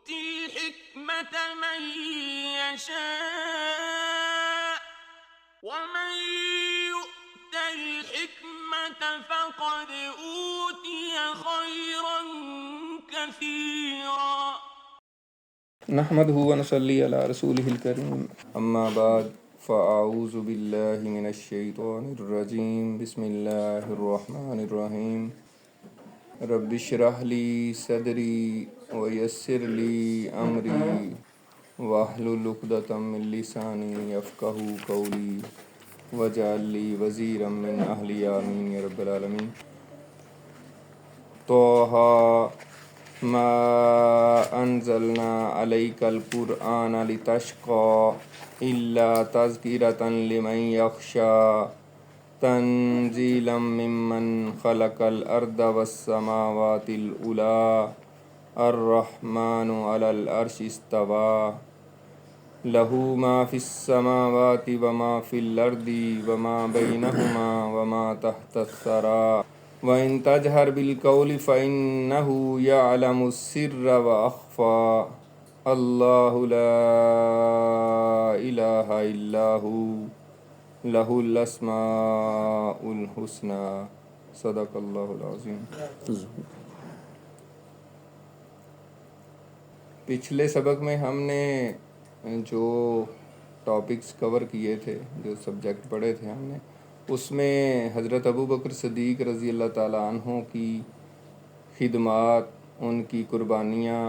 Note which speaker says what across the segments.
Speaker 1: يؤتي الحكمة من يشاء ومن يؤت الحكمة فقد أوتي خيرا كثيرا
Speaker 2: نحمده ونصلي على رسوله الكريم اما بعد فاعوذ بالله من الشیطان الرجیم بسم اللہ الرحمن الرحیم رب اشرح لي صدری ويسر لي امری واحلل عقدۃ من لسانی یفقهوا قولی واجعل لي وزیرا من اہلی آمین یا رب العالمین. طه ما انزلنا عليك القرآن لتشقى إلا تذكرة لمن يخشى تنزيلا ممن خلق الأرض والسماوات الأولى الرحمن على العرش استوى له ما في السماوات وما في الأرض وما بينهما وما تحت الثرى وَإِن تَجْهَرْ بِالْقَوْلِ فَإِنَّهُ يَعْلَمُ السِّرَّ وَأَخْفَى اللَّهُ لَا إِلَهَ إِلَّا هُوَ لَهُ الْأَسْمَاءُ الْحُسْنَى صدق اللہ العظیم. پچھلے سبق میں ہم نے جو ٹاپکس کور کیے تھے، جو سبجیکٹ پڑھے تھے ہم نے، اس میں حضرت ابو بکر صدیق رضی اللہ تعالیٰ عنہ کی خدمات، ان کی قربانیاں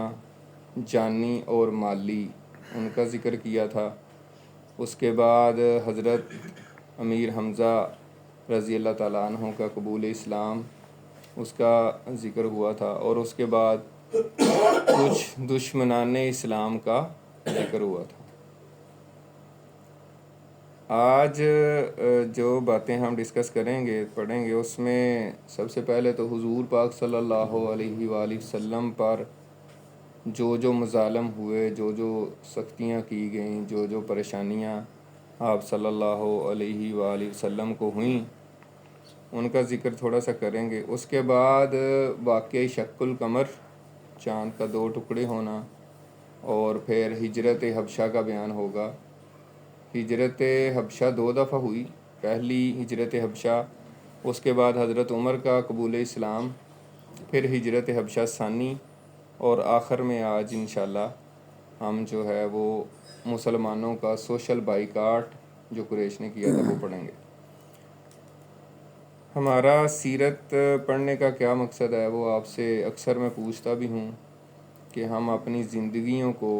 Speaker 2: جانی اور مالی، ان کا ذکر کیا تھا. اس کے بعد حضرت امیر حمزہ رضی اللہ تعالیٰ عنہ کا قبول اسلام، اس کا ذکر ہوا تھا، اور اس کے بعد کچھ دشمنان اسلام کا ذکر ہوا تھا. آج جو باتیں ہم ڈسکس کریں گے، پڑھیں گے، اس میں سب سے پہلے تو حضور پاک صلی اللہ علیہ وآلہ وسلم پر جو مظالم ہوئے، جو سختیاں کی گئیں، جو پریشانیاں آپ صلی اللہ علیہ وآلہ وسلم کو ہوئیں، ان کا ذکر تھوڑا سا کریں گے. اس کے بعد واقعہ شق القمر، چاند کا 2 ٹکڑے ہونا، اور پھر ہجرت حبشہ کا بیان ہوگا. ہجرت حبشہ 2 دفعہ ہوئی. پہلی ہجرت حبشہ، اس کے بعد حضرت عمر کا قبول اسلام، پھر ہجرت حبشہ ثانی، اور آخر میں آج انشاءاللہ ہم جو ہے وہ مسلمانوں کا سوشل بائیکاٹ جو قریش نے کیا تھا وہ پڑھیں گے. ہمارا سیرت پڑھنے کا کیا مقصد ہے، وہ آپ سے اکثر میں پوچھتا بھی ہوں کہ ہم اپنی زندگیوں کو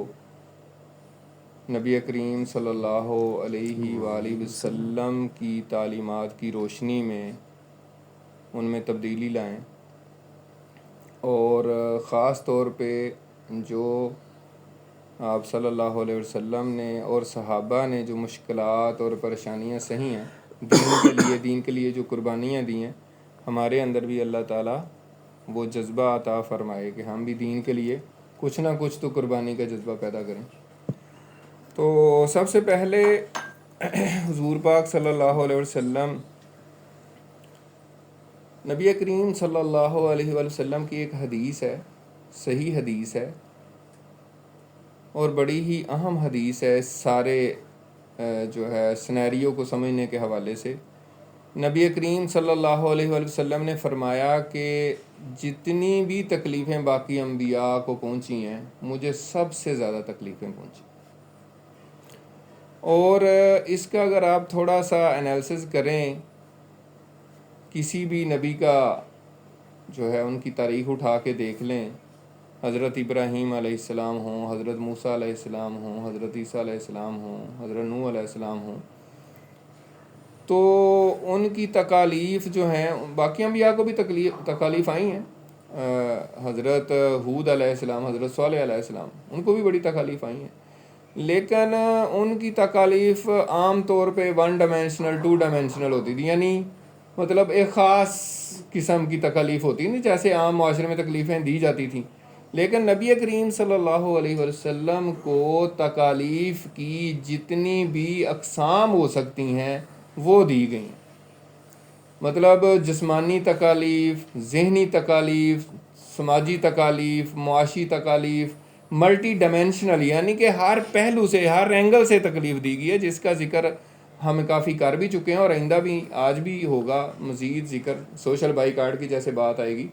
Speaker 2: نبی کریم صلی اللہ علیہ وآلہ وسلم کی تعلیمات کی روشنی میں ان میں تبدیلی لائیں، اور خاص طور پہ جو آپ صلی اللہ علیہ وسلم نے اور صحابہ نے جو مشکلات اور پریشانیاں سہی ہیں دین کے لیے جو قربانیاں دی ہیں، ہمارے اندر بھی اللہ تعالیٰ وہ جذبہ عطا فرمائے کہ ہم بھی دین کے لیے کچھ نہ کچھ تو قربانی کا جذبہ پیدا کریں. تو سب سے پہلے حضور پاک صلی اللہ علیہ وسلم، نبی کریم صلی اللہ علیہ وآلہ وسلم کی ایک حدیث ہے، صحیح حدیث ہے، اور بڑی ہی اہم حدیث ہے سارے جو ہے سینیریو کو سمجھنے کے حوالے سے. نبی کریم صلی اللہ علیہ وآلہ وسلم نے فرمایا کہ جتنی بھی تکلیفیں باقی انبیاء کو پہنچی ہیں، مجھے سب سے زیادہ تکلیفیں پہنچی. اور اس کا اگر آپ تھوڑا سا انالیسس کریں، کسی بھی نبی کا جو ہے ان کی تاریخ اٹھا کے دیکھ لیں، حضرت ابراہیم علیہ السلام ہوں، حضرت موسیٰ علیہ السلام ہوں، حضرت عیسیٰ علیہ السلام ہوں، حضرت نوح علیہ السلام ہوں، تو ان کی تکالیف جو ہیں، باقی انبیاء کو بھی تکالیف آئی ہیں. حضرت ہود علیہ السلام، حضرت صالح علیہ السلام، ان کو بھی بڑی تکالیف آئی ہیں، لیکن ان کی تکالیف عام طور پہ 1 ڈائمینشنل 2 ڈائمینشنل ہوتی تھی، یعنی مطلب ایک خاص قسم کی تکالیف ہوتی نہیں، جیسے عام معاشرے میں تکلیفیں دی جاتی تھیں. لیکن نبی کریم صلی اللہ علیہ وسلم کو تکالیف کی جتنی بھی اقسام ہو سکتی ہیں وہ دی گئیں. مطلب جسمانی تکالیف، ذہنی تکالیف، سماجی تکالیف، معاشی تکالیف، ملٹی ڈائمینشنل، یعنی کہ ہر پہلو سے، ہر اینگل سے تکلیف دی گئی ہے، جس کا ذکر ہم کافی کر بھی چکے ہیں اور آئندہ بھی آج بھی ہوگا مزید ذکر، سوشل بائیکاٹ کی جیسے بات آئے گی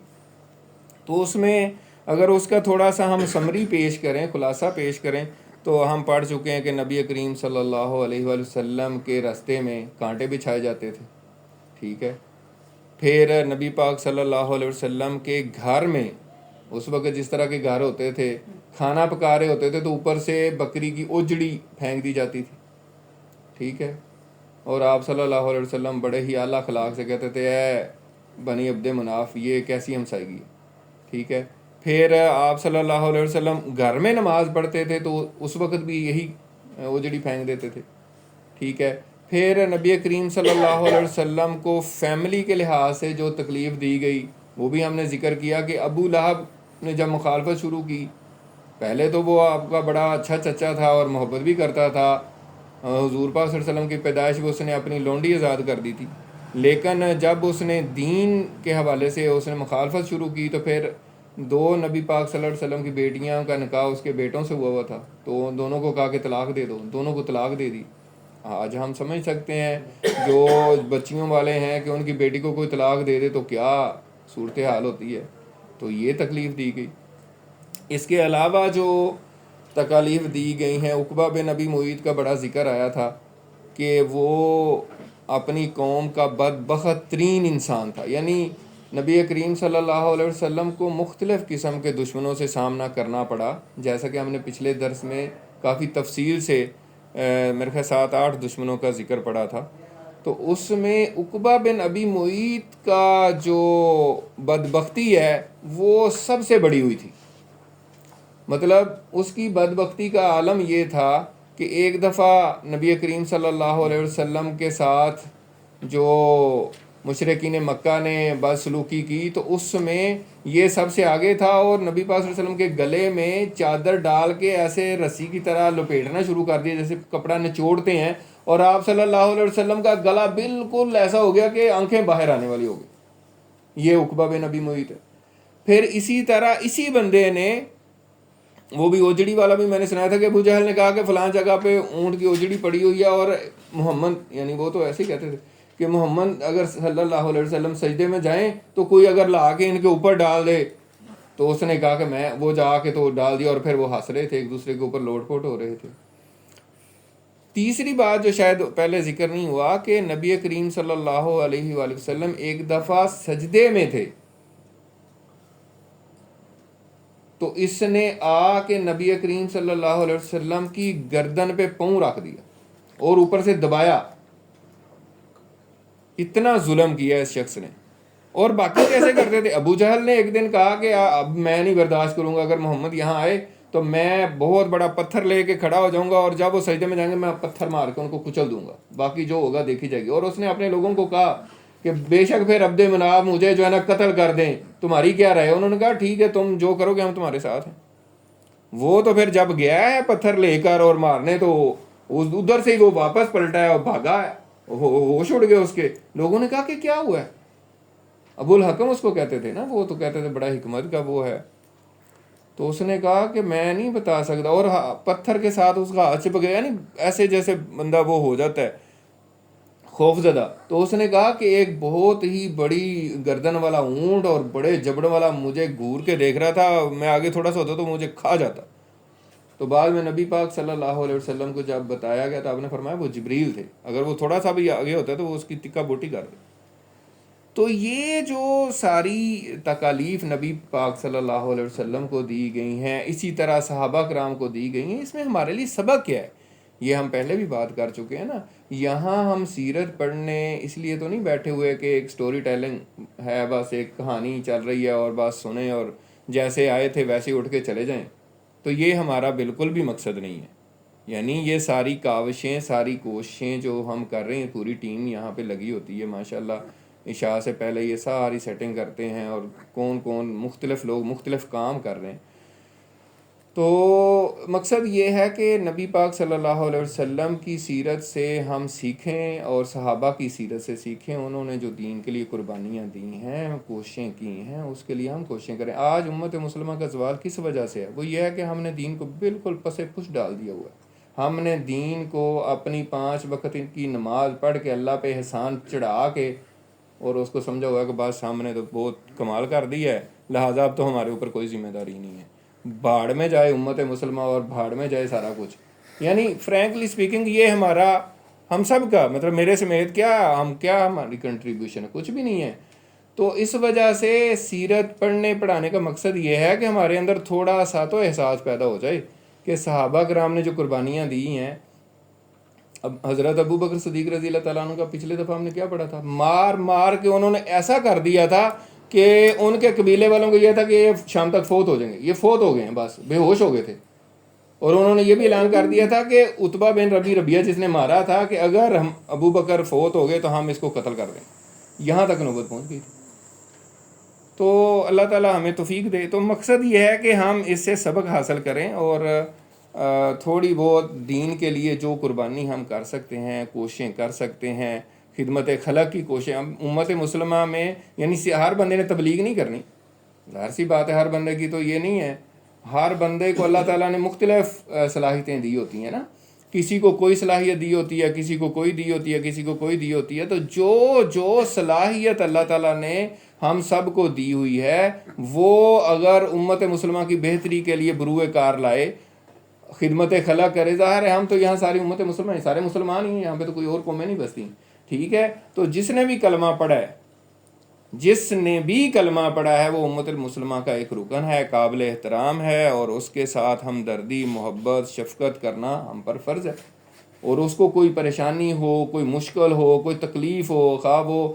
Speaker 2: تو اس میں اگر اس کا تھوڑا سا ہم سمری پیش کریں، خلاصہ پیش کریں، تو ہم پڑھ چکے ہیں کہ نبی کریم صلی اللہ علیہ وآلہ وسلم کے راستے میں کانٹے بچھائے جاتے تھے، ٹھیک ہے. پھر نبی پاک صلی اللہ علیہ وسلم کے گھر میں اس وقت جس طرح کے گھر ہوتے تھے، کھانا پکا رہے ہوتے تھے تو اوپر سے بکری کی اوجڑی پھینک دی جاتی تھی، ٹھیک ہے. اور آپ صلی اللہ علیہ وسلم بڑے ہی اعلیٰ اخلاق سے کہتے تھے اے بنی عبد مناف، یہ کیسی ہمسائیگی ہے، ٹھیک ہے. پھر آپ صلی اللہ علیہ وسلم گھر میں نماز پڑھتے تھے تو اس وقت بھی یہی اوجڑی پھینک دیتے تھے، ٹھیک ہے. پھر نبی کریم صلی اللہ علیہ وسلم کو فیملی کے لحاظ سے جو تکلیف دی گئی وہ بھی ہم نے ذکر کیا کہ ابو لہب نے جب مخالفت شروع کی، پہلے تو وہ آپ کا بڑا اچھا چچا تھا اور محبت بھی کرتا تھا، حضور پاک صلی اللہ علیہ وسلم کی پیدائش میں اس نے اپنی لونڈی آزاد کر دی تھی، لیکن جب اس نے دین کے حوالے سے اس نے مخالفت شروع کی تو پھر دو نبی پاک صلی اللہ علیہ وسلم کی بیٹیاں کا نکاح اس کے بیٹوں سے ہوا تھا، تو دونوں کو کہا کہ طلاق دے دو، دونوں کو طلاق دے دی. آج ہم سمجھ سکتے ہیں جو بچیوں والے ہیں کہ ان کی بیٹی کو کوئی طلاق دے دے تو کیا صورتحال ہوتی ہے، تو یہ تکلیف دی گئی. اس کے علاوہ جو تکالیف دی گئی ہیں، عقبہ بن ابی معیط کا بڑا ذکر آیا تھا کہ وہ اپنی قوم کا بدبخت ترین انسان تھا، یعنی نبی کریم صلی اللہ علیہ وسلم کو مختلف قسم کے دشمنوں سے سامنا کرنا پڑا، جیسا کہ ہم نے پچھلے درس میں کافی تفصیل سے میرے خیال 7-8 دشمنوں کا ذکر پڑا تھا. تو اس میں عقبہ بن ابی معیط کا جو بدبختی ہے وہ سب سے بڑی ہوئی تھی. مطلب اس کی بدبختی کا عالم یہ تھا کہ ایک دفعہ نبی کریم صلی اللہ علیہ وسلم کے ساتھ جو مشرکین مکہ نے بدسلوکی کی تو اس میں یہ سب سے آگے تھا، اور نبی پاک صلی اللہ علیہ وسلم کے گلے میں چادر ڈال کے ایسے رسی کی طرح لپیٹنا شروع کر دیا جیسے کپڑا نچوڑتے ہیں، اور آپ صلی اللہ علیہ وسلم کا گلا بالکل ایسا ہو گیا کہ آنکھیں باہر آنے والی ہو گئی. یہ عقبہ بن ابی معیط ہے. پھر اسی طرح اسی بندے نے، وہ بھی اوجڑی والا بھی میں نے سنایا تھا کہ ابو جہل نے کہا کہ فلاں جگہ پہ اونٹ کی اوجڑی پڑی ہوئی ہے اور محمد، یعنی وہ تو ایسے ہی کہتے تھے کہ محمد اگر صلی اللہ علیہ وسلم سجدے میں جائیں تو کوئی اگر لا کے ان کے اوپر ڈال دے، تو اس نے کہا کہ میں وہ جا کے تو ڈال دیا، اور پھر وہ ہنس رہے تھے ایک دوسرے کے اوپر لوٹ پوٹ ہو رہے تھے. تیسری بات جو شاید پہلے ذکر نہیں ہوا کہ نبی کریم صلی اللہ علیہ وآلہ وسلم ایک دفعہ سجدے میں تھے تو اس نے آ کے نبی کریم صلی اللہ علیہ وسلم کی گردن پہ پاؤں رکھ دیا اور اوپر سے دبایا. اتنا ظلم کیا اس شخص نے. اور باقی کیسے کرتے تھے؟ ابو جہل نے ایک دن کہا کہ اب میں نہیں برداشت کروں گا، اگر محمد یہاں آئے تو میں بہت بڑا پتھر لے کے کھڑا ہو جاؤں گا اور جب وہ سجدے میں جائیں گے میں پتھر مار کے ان کو کچل دوں گا، باقی جو ہوگا دیکھی جائے گی. اور اس نے اپنے لوگوں کو کہا کہ بے شک پھر عبد مناف مجھے جو ہے نا قتل کر دیں، تمہاری کیا رائے؟ انہوں نے کہا ٹھیک ہے تم جو کرو گے ہم تمہارے ساتھ ہیں. وہ تو پھر جب گیا ہے پتھر لے کر اور مارنے تو ادھر سے ہی وہ واپس پلٹا ہے اور بھاگا ہے، ہوش اڑ گئے اس کے. لوگوں نے کہا کہ کیا ہوا ہے؟ ابو الحکم اس کو کہتے تھے نا، وہ تو کہتے تھے بڑا حکمت کا وہ ہے. تو اس نے کہا کہ میں نہیں بتا سکتا، اور پتھر کے ساتھ اس کا ہاتھ چپک گیا، یعنی ایسے جیسے بندہ وہ ہو جاتا ہے خوف زدہ. تو اس نے کہا کہ ایک بہت ہی بڑی گردن والا اونٹ اور بڑے جبڑ والا مجھے گھور کے دیکھ رہا تھا، میں آگے تھوڑا سا ہوتا تو مجھے کھا جاتا. تو بعد میں نبی پاک صلی اللہ علیہ وسلم کو جب بتایا گیا تو آپ نے فرمایا وہ جبریل تھے، اگر وہ تھوڑا سا بھی آگے ہوتا تو وہ اس کی ٹکا بوٹی کر دے. تو یہ جو ساری تکالیف نبی پاک صلی اللہ علیہ وسلم کو دی گئی ہیں، اسی طرح صحابہ کرام کو دی گئی ہیں، اس میں ہمارے لیے سبق کیا ہے؟ یہ ہم پہلے بھی بات کر چکے ہیں نا. یہاں ہم سیرت پڑھنے اس لیے تو نہیں بیٹھے ہوئے کہ ایک سٹوری ٹیلنگ ہے، بس ایک کہانی چل رہی ہے اور بس سنیں اور جیسے آئے تھے ویسے اٹھ کے چلے جائیں. تو یہ ہمارا بالکل بھی مقصد نہیں ہے. یعنی یہ ساری کاوشیں، ساری کوششیں جو ہم کر رہے ہیں، پوری ٹیم یہاں پہ لگی ہوتی ہے ماشاءاللہ. عشاء سے پہلے یہ ساری سیٹنگ کرتے ہیں اور کون کون مختلف لوگ مختلف کام کر رہے ہیں. تو مقصد یہ ہے کہ نبی پاک صلی اللہ علیہ وسلم کی سیرت سے ہم سیکھیں اور صحابہ کی سیرت سے سیکھیں. انہوں نے جو دین کے لیے قربانیاں دی ہیں، کوششیں کی ہیں، اس کے لیے ہم کوششیں کریں. آج امت مسلمہ کا زوال کس وجہ سے ہے؟ وہ یہ ہے کہ ہم نے دین کو بالکل پس پش ڈال دیا ہوا ہے. ہم نے دین کو اپنی 5 وقت کی نماز پڑھ کے اللہ پہ احسان چڑھا کے اور اس کو سمجھا ہوا ہے کہ بس ہم نے تو بہت کمال کر دیا ہے، لہٰذا اب تو ہمارے اوپر کوئی ذمہ داری نہیں ہے. بھاڑ میں جائے امت مسلمہ اور بھاڑ میں جائے سارا کچھ. یعنی فرینکلی سپیکنگ یہ ہمارا، ہم سب کا مطلب میرے سمیت کیا ہماری کنٹریبیوشن ہے؟ کچھ بھی نہیں ہے. تو اس وجہ سے سیرت پڑھنے پڑھانے کا مقصد یہ ہے کہ ہمارے اندر تھوڑا سا تو احساس پیدا ہو جائے کہ صحابہ کرام نے جو قربانیاں دی ہیں. اب حضرت ابو بکر صدیق رضی اللہ تعالیٰ عنہ کا پچھلے دفعہ ہم نے کیا پڑھا تھا؟ مار کے انہوں نے ایسا کر دیا تھا کہ ان کے قبیلے والوں کو یہ تھا کہ یہ شام تک فوت ہو جائیں گے. یہ فوت ہو گئے ہیں، بس بے ہوش ہو گئے تھے. اور انہوں نے یہ بھی اعلان کر دیا تھا کہ عتبہ بن ربیعہ جس نے مارا تھا کہ اگر ہم ابو بکر فوت ہو گئے تو ہم اس کو قتل کر دیں. یہاں تک نوبت پہنچ گئی تھی. تو اللہ تعالیٰ ہمیں توفیق دے. تو مقصد یہ ہے کہ ہم اس سے سبق حاصل کریں اور تھوڑی بہت دین کے لیے جو قربانی ہم کر سکتے ہیں، کوششیں کر سکتے ہیں، خدمت خلق کی کوششیں. امت مسلمہ میں یعنی ہر بندے نے تبلیغ نہیں کرنی، ظاہر سی بات ہے. ہر بندے کی تو یہ نہیں ہے. ہر بندے کو اللہ تعالیٰ نے مختلف صلاحیتیں دی ہوتی ہیں نا. کسی کو کوئی صلاحیت دی ہوتی ہے، کسی کو کوئی دی ہوتی ہے، کسی کو کوئی دی ہوتی ہے. تو جو صلاحیت اللہ تعالیٰ نے ہم سب کو دی ہوئی ہے، وہ اگر امت مسلمہ کی بہتری کے لیے بروئے کار لائے، خدمت خلق کرے. ظاہر ہے ہم تو یہاں ساری امت مسلمہ ہیں، سارے مسلمان ہی ہیں، یہاں پہ تو کوئی اور قومیں نہیں بستی. ٹھیک ہے. تو جس نے بھی کلمہ پڑھا ہے وہ امت المسلمہ کا ایک رکن ہے، قابل احترام ہے، اور اس کے ساتھ ہمدردی، محبت، شفقت کرنا ہم پر فرض ہے. اور اس کو کوئی پریشانی ہو، کوئی مشکل ہو، کوئی تکلیف ہو، خواہ وہ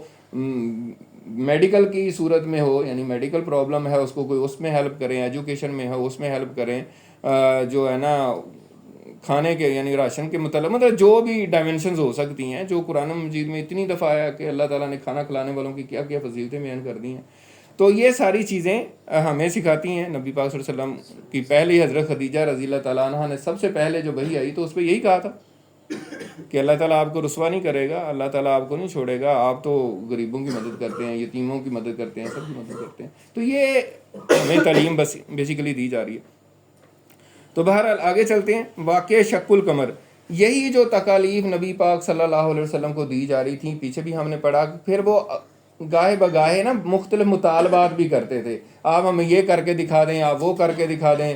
Speaker 2: میڈیکل کی صورت میں ہو، یعنی میڈیکل پرابلم ہے، اس کو کوئی اس میں ہیلپ کریں، ایجوکیشن میں ہے اس میں ہیلپ کریں، جو ہے نا کھانے کے یعنی راشن کے مطلب جو بھی ڈائمینشنز ہو سکتی ہیں، جو قرآن مجید میں اتنی دفعہ آیا کہ اللہ تعالیٰ نے کھانا کھلانے والوں کی کیا کیا فضیلتیں بیان کر دی ہیں. تو یہ ساری چیزیں ہمیں سکھاتی ہیں. نبی پاک صلی اللہ علیہ وسلم کی پہلی حضرت خدیجہ رضی اللہ تعالیٰ عنہ نے سب سے پہلے جو وحی آئی تو اس پہ یہی کہا تھا کہ اللہ تعالیٰ آپ کو رسوا نہیں کرے گا، اللہ تعالیٰ آپ کو نہیں چھوڑے گا، آپ تو غریبوں کی مدد کرتے ہیں، یتیموں کی مدد کرتے ہیں، سب کی مدد کرتے ہیں. تو یہ ہمیں تعلیم بس بیسیکلی دی جا رہی ہے. تو بہرحال آگے چلتے ہیں. واقع شق القمر، یہی جو تکالیف نبی پاک صلی اللہ علیہ وسلم کو دی جا رہی تھیں، پیچھے بھی ہم نے پڑھا. پھر وہ گاہے بگاہے نا مختلف مطالبات بھی کرتے تھے، آپ ہمیں یہ کر کے دکھا دیں، آپ وہ کر کے دکھا دیں.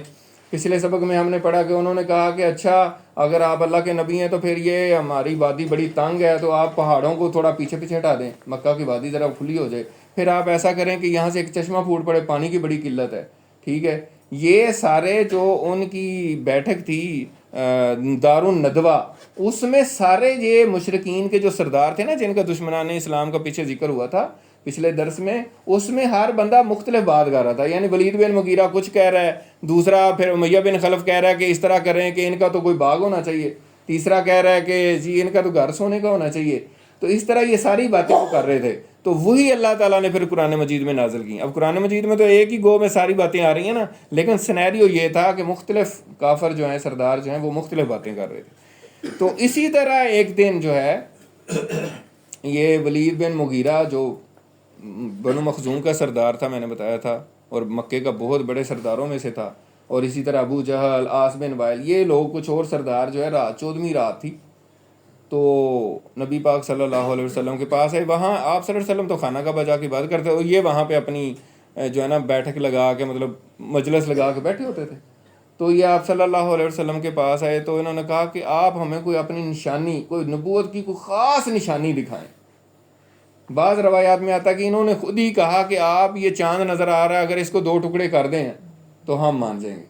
Speaker 2: پچھلے سبق میں ہم نے پڑھا کہ انہوں نے کہا کہ اچھا اگر آپ اللہ کے نبی ہیں تو پھر یہ ہماری وادی بڑی تنگ ہے، تو آپ پہاڑوں کو تھوڑا پیچھے ہٹا دیں، مکہ کی وادی ذرا کھلی ہو جائے. پھر آپ ایسا کریں کہ یہاں سے ایک چشمہ پھوٹ پڑے، پانی کی بڑی قلت ہے. ٹھیک ہے. یہ سارے جو ان کی بیٹھک تھی دار الندوہ، اس میں سارے یہ مشرکین کے جو سردار تھے نا، جن کا دشمنان اسلام کا پیچھے ذکر ہوا تھا پچھلے درس میں، اس میں ہر بندہ مختلف بات کر رہا تھا. یعنی ولید بن مغیرہ کچھ کہہ رہا ہے، دوسرا پھر امیہ بن خلف کہہ رہا ہے کہ اس طرح کریں کہ ان کا تو کوئی باغ ہونا چاہیے، تیسرا کہہ رہا ہے کہ جی ان کا تو گھر سونے کا ہونا چاہیے. تو اس طرح یہ ساری باتیں وہ کر رہے تھے. تو وہی اللہ تعالیٰ نے پھر قرآن مجید میں نازل کی. اب قرآن مجید میں تو ایک ہی گو میں ساری باتیں آ رہی ہیں نا، لیکن سینیریو یہ تھا کہ مختلف کافر جو ہیں، سردار جو ہیں، وہ مختلف باتیں کر رہے تھے. تو اسی طرح ایک دن جو ہے یہ ولید بن مغیرہ جو بنو مخزوم کا سردار تھا، میں نے بتایا تھا، اور مکے کا بہت بڑے سرداروں میں سے تھا، اور اسی طرح ابو جہل، عاص بن وائل، یہ لوگ کچھ اور سردار جو ہے 14ویں رات تھی تو نبی پاک صلی اللہ علیہ وسلم کے پاس ہے. وہاں آپ صلی اللہ علیہ وسلم تو خانہ کعبہ جا کے بات کرتے، اور یہ وہاں پہ اپنی جو ہے نا بیٹھک لگا کے مطلب مجلس لگا کے بیٹھے ہوتے تھے. تو یہ آپ صلی اللہ علیہ وسلم کے پاس آئے تو انہوں نے کہا کہ آپ ہمیں کوئی اپنی نشانی، کوئی نبوت کی کوئی خاص نشانی دکھائیں. بعض روایات میں آتا کہ انہوں نے خود ہی کہا کہ آپ یہ چاند نظر آ رہا ہے، اگر اس کو 2 ٹکڑے کر دیں تو ہم مان جائیں گے.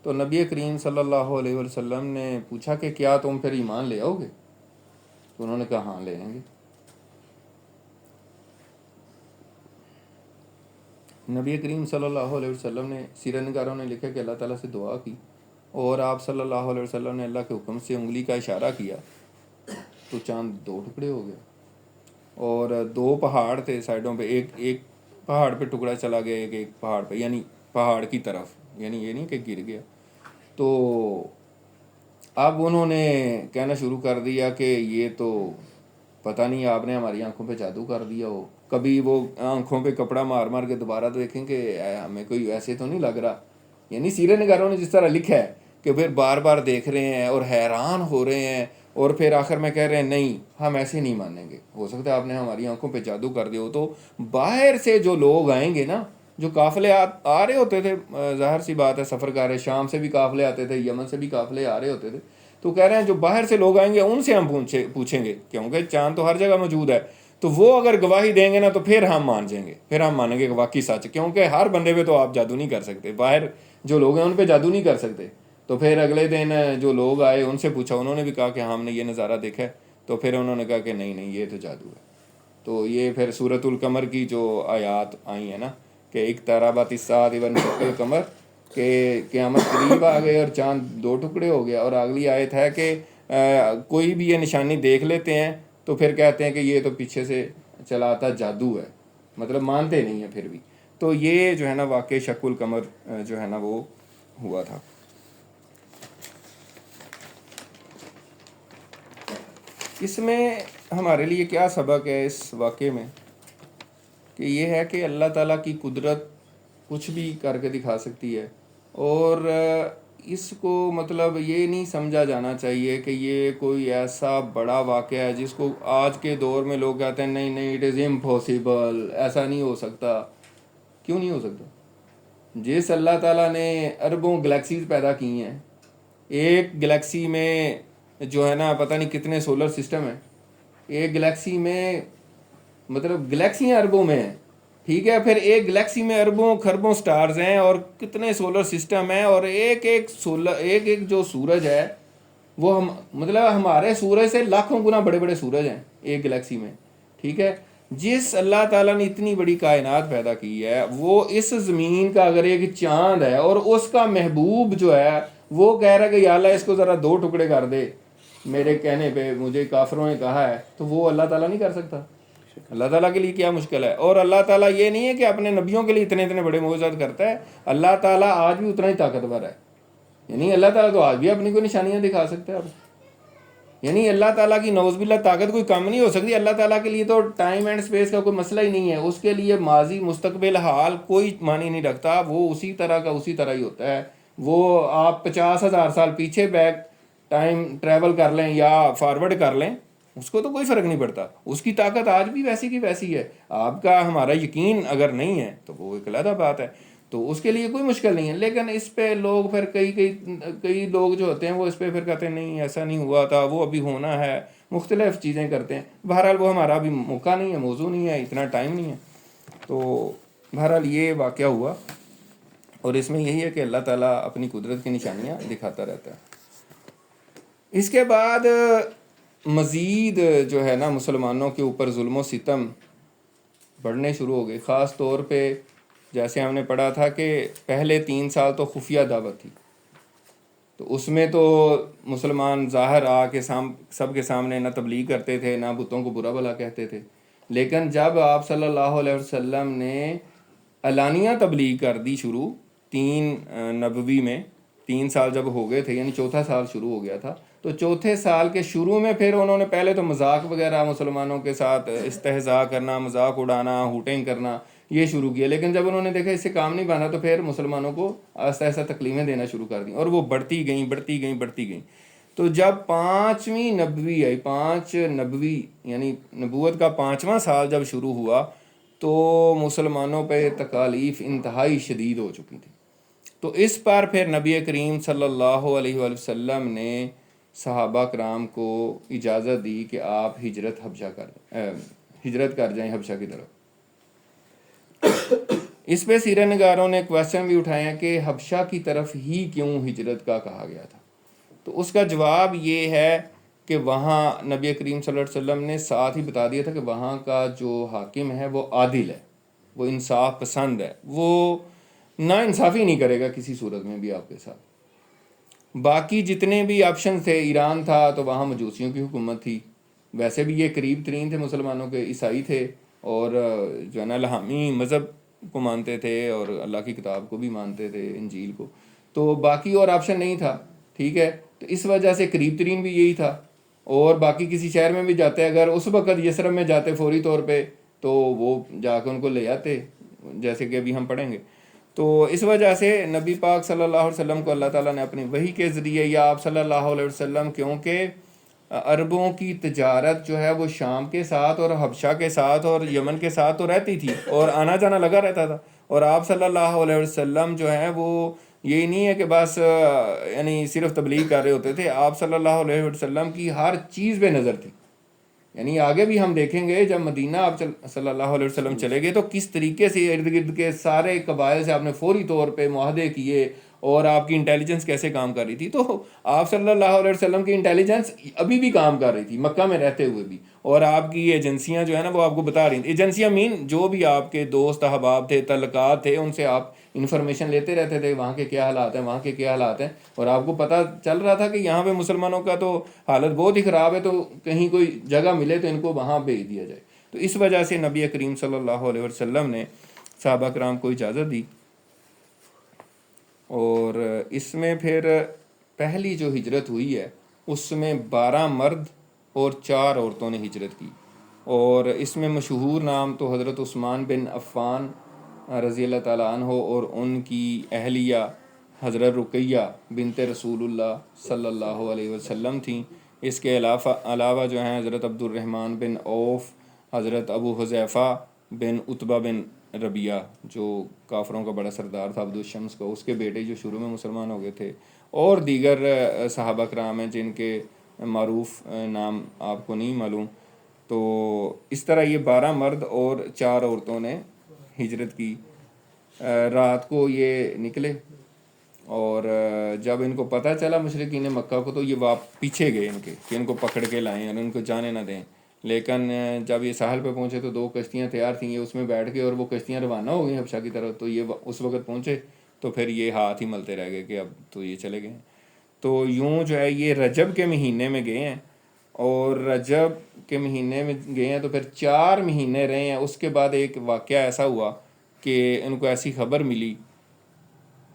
Speaker 2: تو نبی کریم صلی اللہ علیہ وسلم نے پوچھا کہ کیا تم پھر ایمان لے آؤ گے؟ تو انہوں نے کہا ہاں لے آئیں گے. نبی کریم صلی اللہ علیہ وسلم نے، سیرت نگاروں نے لکھا کہ اللہ تعالیٰ سے دعا کی، اور آپ صلی اللہ علیہ وسلم نے اللہ کے حکم سے انگلی کا اشارہ کیا تو چاند 2 ٹکڑے ہو گیا. اور 2 پہاڑ تھے سائڈوں پہ، ایک پہاڑ پہ ٹکڑا چلا گیا، ایک پہاڑ پہ، یعنی پہاڑ کی طرف، یعنی یہ نہیں کہ گر گیا. تو اب انہوں نے کہنا شروع کر دیا کہ یہ تو پتہ نہیں آپ نے ہماری آنکھوں پہ جادو کر دیا ہو. کبھی وہ آنکھوں پہ کپڑا مار مار کے دوبارہ دیکھیں کہ ہمیں کوئی ایسے تو نہیں لگ رہا. یعنی سیرت نگاروں نے جس طرح لکھا ہے کہ پھر بار بار دیکھ رہے ہیں اور حیران ہو رہے ہیں اور پھر آخر میں کہہ رہے ہیں نہیں ہم ایسے نہیں مانیں گے, ہو سکتا ہے آپ نے ہماری آنکھوں پہ جادو کر دیا ہو. تو باہر سے جو لوگ آئیں گے نا, جو قافلے آ رہے ہوتے تھے, ظاہر سی بات ہے سفر کر رہے, شام سے بھی قافلے آتے تھے, یمن سے بھی قافلے آ رہے ہوتے تھے, تو کہہ رہے ہیں جو باہر سے لوگ آئیں گے ان سے ہم پوچھیں گے, کیونکہ چاند تو ہر جگہ موجود ہے, تو وہ اگر گواہی دیں گے نا تو پھر ہم مان جائیں گے, پھر ہم مانیں گے کہ واقعی سچ, کیونکہ ہر بندے پہ تو آپ جادو نہیں کر سکتے, باہر جو لوگ ہیں ان پہ جادو نہیں کر سکتے. تو پھر اگلے دن جو لوگ آئے ان سے پوچھا, انہوں نے بھی کہا کہ ہم نے یہ نظارہ دیکھا ہے, تو پھر انہوں نے کہا کہ نہیں نہیں یہ تو جادو ہے. تو یہ پھر سورۃ القمر کی جو آیات آئی ہیں نا کہ اقتربت الساعۃ وانشق القمر, کہ قیامت قریب آ گئے اور چاند دو ٹکڑے ہو گیا, اور اگلی آیت ہے کہ کوئی بھی یہ نشانی دیکھ لیتے ہیں تو پھر کہتے ہیں کہ یہ تو پیچھے سے چلا آتا جادو ہے, مطلب مانتے نہیں ہیں پھر بھی. تو یہ جو ہے نا واقع شق القمر جو ہے نا وہ ہوا تھا. اس میں ہمارے لیے کیا سبق ہے اس واقعے میں, کہ یہ ہے کہ اللہ تعالیٰ کی قدرت کچھ بھی کر کے دکھا سکتی ہے, اور اس کو مطلب یہ نہیں سمجھا جانا چاہیے کہ یہ کوئی ایسا بڑا واقعہ ہے جس کو آج کے دور میں لوگ کہتے ہیں نہیں نہیں اٹ از امپاسبل, ایسا نہیں ہو سکتا. کیوں نہیں ہو سکتا؟ جس اللہ تعالیٰ نے اربوں گلیکسیز پیدا کی ہیں, ایک گلیکسی میں جو ہے نا پتہ نہیں کتنے سولر سسٹم ہیں, ایک گلیکسی میں مطلب گلیکسیاں اربوں میں ہیں, ٹھیک ہے, پھر ایک گلیکسی میں اربوں خربوں سٹارز ہیں اور کتنے سولر سسٹم ہیں, اور ایک جو سورج ہے وہ مطلب ہمارے سورج سے لاکھوں گنا بڑے بڑے سورج ہیں ایک گلیکسی میں, ٹھیک ہے. جس اللہ تعالیٰ نے اتنی بڑی کائنات پیدا کی ہے, وہ اس زمین کا اگر ایک چاند ہے اور اس کا محبوب جو ہے وہ کہہ رہا ہے کہ یا اللہ اس کو ذرا دو ٹکڑے کر دے, میرے کہنے پہ مجھے کافروں نے کہا ہے, تو وہ اللہ تعالیٰ نہیں کر سکتا؟ اللہ تعالیٰ کے لیے کیا مشکل ہے؟ اور اللہ تعالیٰ یہ نہیں ہے کہ اپنے نبیوں کے لیے اتنے اتنے بڑے معجزات کرتا ہے, اللہ تعالیٰ آج بھی اتنا ہی طاقتور ہے. یعنی اللہ تعالیٰ تو آج بھی اپنی کوئی نشانیاں دکھا سکتا ہے. یعنی اللہ تعالیٰ کی نعوذ باللہ طاقت کوئی کم نہیں ہو سکتی. اللہ تعالیٰ کے لیے تو ٹائم اینڈ اسپیس کا کوئی مسئلہ ہی نہیں ہے, اس کے لیے ماضی مستقبل حال کوئی معنی نہیں رکھتا, وہ اسی طرح کا اسی طرح ہی ہوتا ہے. وہ آپ 50,000 سال پیچھے بیک ٹائم ٹریول کر لیں یا فارورڈ کر لیں, اس کو تو کوئی فرق نہیں پڑتا, اس کی طاقت آج بھی ویسی کی ویسی ہے. آپ کا ہمارا یقین اگر نہیں ہے تو وہ ایک علیحدہ بات ہے, تو اس کے لیے کوئی مشکل نہیں ہے. لیکن اس پہ لوگ پھر کئی لوگ جو ہوتے ہیں وہ اس پہ پھر کہتے ہیں نہیں ایسا نہیں ہوا تھا, وہ ابھی ہونا ہے, مختلف چیزیں کرتے ہیں. بہرحال وہ ہمارا ابھی موقع نہیں ہے, موضوع نہیں ہے, اتنا ٹائم نہیں ہے. تو بہرحال یہ واقعہ ہوا, اور اس میں یہی ہے کہ اللہ تعالیٰ اپنی قدرت کی نشانیاں دکھاتا رہتا ہے. اس کے بعد مزید جو ہے نا مسلمانوں کے اوپر ظلم و ستم بڑھنے شروع ہو گئے. خاص طور پہ جیسے ہم نے پڑھا تھا کہ پہلے 3 سال تو خفیہ دعوت تھی, تو اس میں تو مسلمان ظاہر آ کے سب کے سامنے نہ تبلیغ کرتے تھے نہ بتوں کو برا بھلا کہتے تھے. لیکن جب آپ صلی اللہ علیہ وسلم نے علانیہ تبلیغ کر دی شروع 3 نبوی میں, 3 سال جب ہو گئے تھے, یعنی چوتھا سال شروع ہو گیا تھا, تو چوتھے سال کے شروع میں پھر انہوں نے پہلے تو مذاق وغیرہ مسلمانوں کے ساتھ استہزاء کرنا, مذاق اڑانا, ہوٹنگ کرنا یہ شروع کیا. لیکن جب انہوں نے دیکھا اس سے کام نہیں بنا تو پھر مسلمانوں کو آہستہ آہستہ تکلیفیں دینا شروع کر دیں, اور وہ بڑھتی گئیں. تو جب 5ویں نبوی آئی, 5 نبوی یعنی نبوت کا 5واں سال جب شروع ہوا, تو مسلمانوں پہ تکالیف انتہائی شدید ہو چکی تھی. تو اس پر پھر نبی کریم صلی اللہ علیہ وآلہ وسلم نے صحابہ کرام کو اجازت دی کہ آپ ہجرت کر جائیں حبشہ کی طرف. اس پہ سیرت نگاروں نے کویسچن بھی اٹھائے ہیں کہ حبشہ کی طرف ہی کیوں ہجرت کا کہا گیا تھا. تو اس کا جواب یہ ہے کہ وہاں نبی کریم صلی اللہ علیہ وسلم نے ساتھ ہی بتا دیا تھا کہ وہاں کا جو حاکم ہے وہ عادل ہے, وہ انصاف پسند ہے, وہ نا انصافی نہیں کرے گا کسی صورت میں بھی آپ کے ساتھ. باقی جتنے بھی آپشن تھے, ایران تھا تو وہاں مجوسیوں کی حکومت تھی, ویسے بھی یہ قریب ترین تھے مسلمانوں کے, عیسائی تھے, اور جو ہے نا الہامی مذہب کو مانتے تھے اور اللہ کی کتاب کو بھی مانتے تھے, انجیل کو. تو باقی اور آپشن نہیں تھا، ٹھیک ہے، تو اس وجہ سے قریب ترین بھی یہی تھا، اور باقی کسی شہر میں بھی جاتے اگر اس وقت یثرب میں جاتے فوری طور پہ تو وہ جا کے ان کو لے آتے، جیسے کہ ابھی ہم پڑھیں گے۔ تو اس وجہ سے نبی پاک صلی اللہ علیہ وسلم کو اللہ تعالیٰ نے اپنی وحی کے ذریعے، یا آپ صلی اللہ علیہ وسلم، کیونکہ عربوں کی تجارت جو ہے وہ شام کے ساتھ اور حبشہ کے ساتھ اور یمن کے ساتھ تو رہتی تھی اور آنا جانا لگا رہتا تھا، اور آپ صلی اللہ علیہ وسلم جو ہیں وہ یہی نہیں ہے کہ بس یعنی صرف تبلیغ کر رہے ہوتے تھے، آپ صلی اللہ علیہ وسلم کی ہر چیز پہ نظر تھی۔ یعنی آگے بھی ہم دیکھیں گے جب مدینہ آپ صلی اللہ علیہ وسلم چلے گئے تو کس طریقے سے ارد گرد کے سارے قبائل سے آپ نے فوری طور پہ معاہدے کیے، اور آپ کی انٹیلیجنس کیسے کام کر رہی تھی۔ تو آپ صلی اللہ علیہ وسلم کی انٹیلیجنس ابھی بھی کام کر رہی تھی مکہ میں رہتے ہوئے بھی، اور آپ کی ایجنسیاں جو ہے نا وہ آپ کو بتا رہی تھیں۔ ایجنسیاں جو بھی آپ کے دوست احباب تھے، تعلقات تھے، ان سے آپ انفارمیشن لیتے رہتے تھے، وہاں کے کیا حالات ہیں، وہاں کے کیا حالات ہیں، اور آپ کو پتہ چل رہا تھا کہ یہاں پہ مسلمانوں کا تو حالت بہت ہی خراب ہے، تو کہیں کوئی جگہ ملے تو ان کو وہاں بھیج دیا جائے۔ تو اس وجہ سے نبی کریم صلی اللہ علیہ وسلم نے صحابہ کرام کو اجازت دی، اور اس میں پھر پہلی جو ہجرت ہوئی ہے اس میں 12 مرد اور 4 عورتوں نے ہجرت کی، اور اس میں مشہور نام تو حضرت عثمان بن عفان رضی اللہ تعالیٰ عنہ اور ان کی اہلیہ حضرت رقیہ بنت رسول اللہ صلی اللہ علیہ وسلم تھیں۔ اس کے علاوہ جو ہیں حضرت عبد الرحمن بن عوف، حضرت ابو حذیفہ بن عتبہ بن ربیعہ جو کافروں کا بڑا سردار تھا عبد الشمس کو، اس کے بیٹے جو شروع میں مسلمان ہو گئے تھے، اور دیگر صحابہ کرام ہیں جن کے معروف نام آپ کو نہیں معلوم۔ تو اس طرح یہ 12 مرد اور 4 عورتوں نے ہجرت کی۔ رات کو یہ نکلے، اور جب ان کو پتہ چلا مشرکین مکہ کو تو یہ پیچھے گئے ان کے کہ ان کو پکڑ کے لائیں اور ان کو جانے نہ دیں، لیکن جب یہ ساحل پہ پہنچے تو 2 کشتیاں تیار تھیں، یہ اس میں بیٹھ گئے اور وہ کشتیاں روانہ ہو گئیں حبشہ کی طرف۔ تو یہ اس وقت پہنچے تو پھر یہ ہاتھ ہی ملتے رہ گئے کہ اب تو یہ چلے گئے ہیں۔ تو یوں جو ہے یہ رجب کے مہینے میں گئے ہیں، اور رجب کے مہینے میں گئے ہیں تو پھر 4 مہینے رہے ہیں۔ اس کے بعد ایک واقعہ ایسا ہوا کہ ان کو ایسی خبر ملی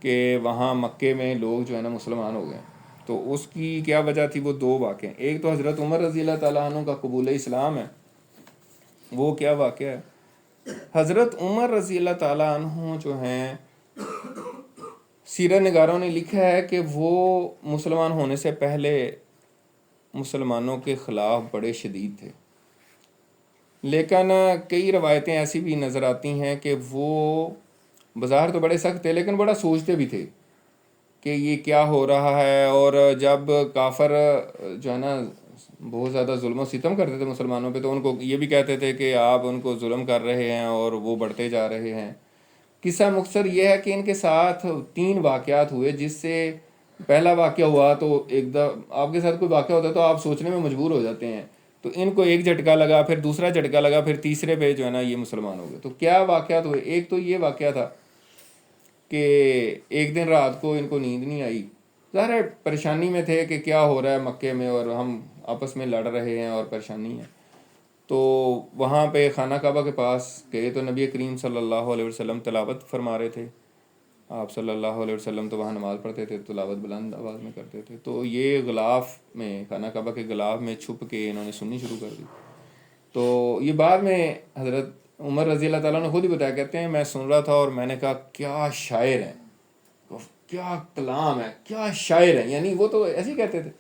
Speaker 2: کہ وہاں مکے میں لوگ جو ہے نا مسلمان ہو گئے۔ تو اس کی کیا وجہ تھی، وہ 2 واقعے، ایک تو حضرت عمر رضی اللہ تعالیٰ عنہ کا قبول اسلام ہے۔ وہ کیا واقعہ ہے، حضرت عمر رضی اللہ تعالیٰ عنہ جو ہیں سیرت نگاروں نے لکھا ہے کہ وہ مسلمان ہونے سے پہلے مسلمانوں کے خلاف بڑے شدید تھے، لیکن کئی روایتیں ایسی بھی نظر آتی ہیں کہ وہ بظاہر تو بڑے سخت تھے لیکن بڑا سوچتے بھی تھے کہ یہ کیا ہو رہا ہے۔ اور جب کافر جو ہے نا بہت زیادہ ظلم و ستم کرتے تھے مسلمانوں پہ تو ان کو یہ بھی کہتے تھے کہ آپ ان کو ظلم کر رہے ہیں اور وہ بڑھتے جا رہے ہیں۔ قصہ مختصر یہ ہے کہ ان کے ساتھ 3 واقعات ہوئے، جس سے پہلا واقعہ ہوا تو ایک آپ کے ساتھ کوئی واقعہ ہوتا ہے تو آپ سوچنے میں مجبور ہو جاتے ہیں، تو ان کو ایک جھٹکا لگا، پھر دوسرا جھٹکا لگا، پھر تیسرے پہ جو ہے نا یہ مسلمان ہو گئے۔ تو کیا واقعات ہوئے، ایک تو یہ واقعہ تھا کہ ایک دن رات کو ان کو نیند نہیں آئی، ظاہر ہے پریشانی میں تھے کہ کیا ہو رہا ہے مکے میں اور ہم آپس میں لڑ رہے ہیں اور پریشانی ہے۔ تو وہاں پہ خانہ کعبہ کے پاس گئے تو نبی کریم صلی اللہ علیہ وسلم تلاوت فرما رہے تھے۔ آپ صلی اللہ علیہ وسلم تو وہاں نماز پڑھتے تھے، تلاوت بلند آواز میں کرتے تھے، تو یہ غلاف میں خانہ کعبہ کے غلاف میں چھپ کے انہوں نے سننی شروع کر دی۔ تو یہ بعد میں حضرت عمر رضی اللہ تعالیٰ نے خود ہی بتایا، کہتے ہیں میں سن رہا تھا اور میں نے کہا کیا شاعر ہیں، کیا کلام ہے، کیا شاعر ہیں، یعنی وہ تو ایسے ہی کہتے تھے۔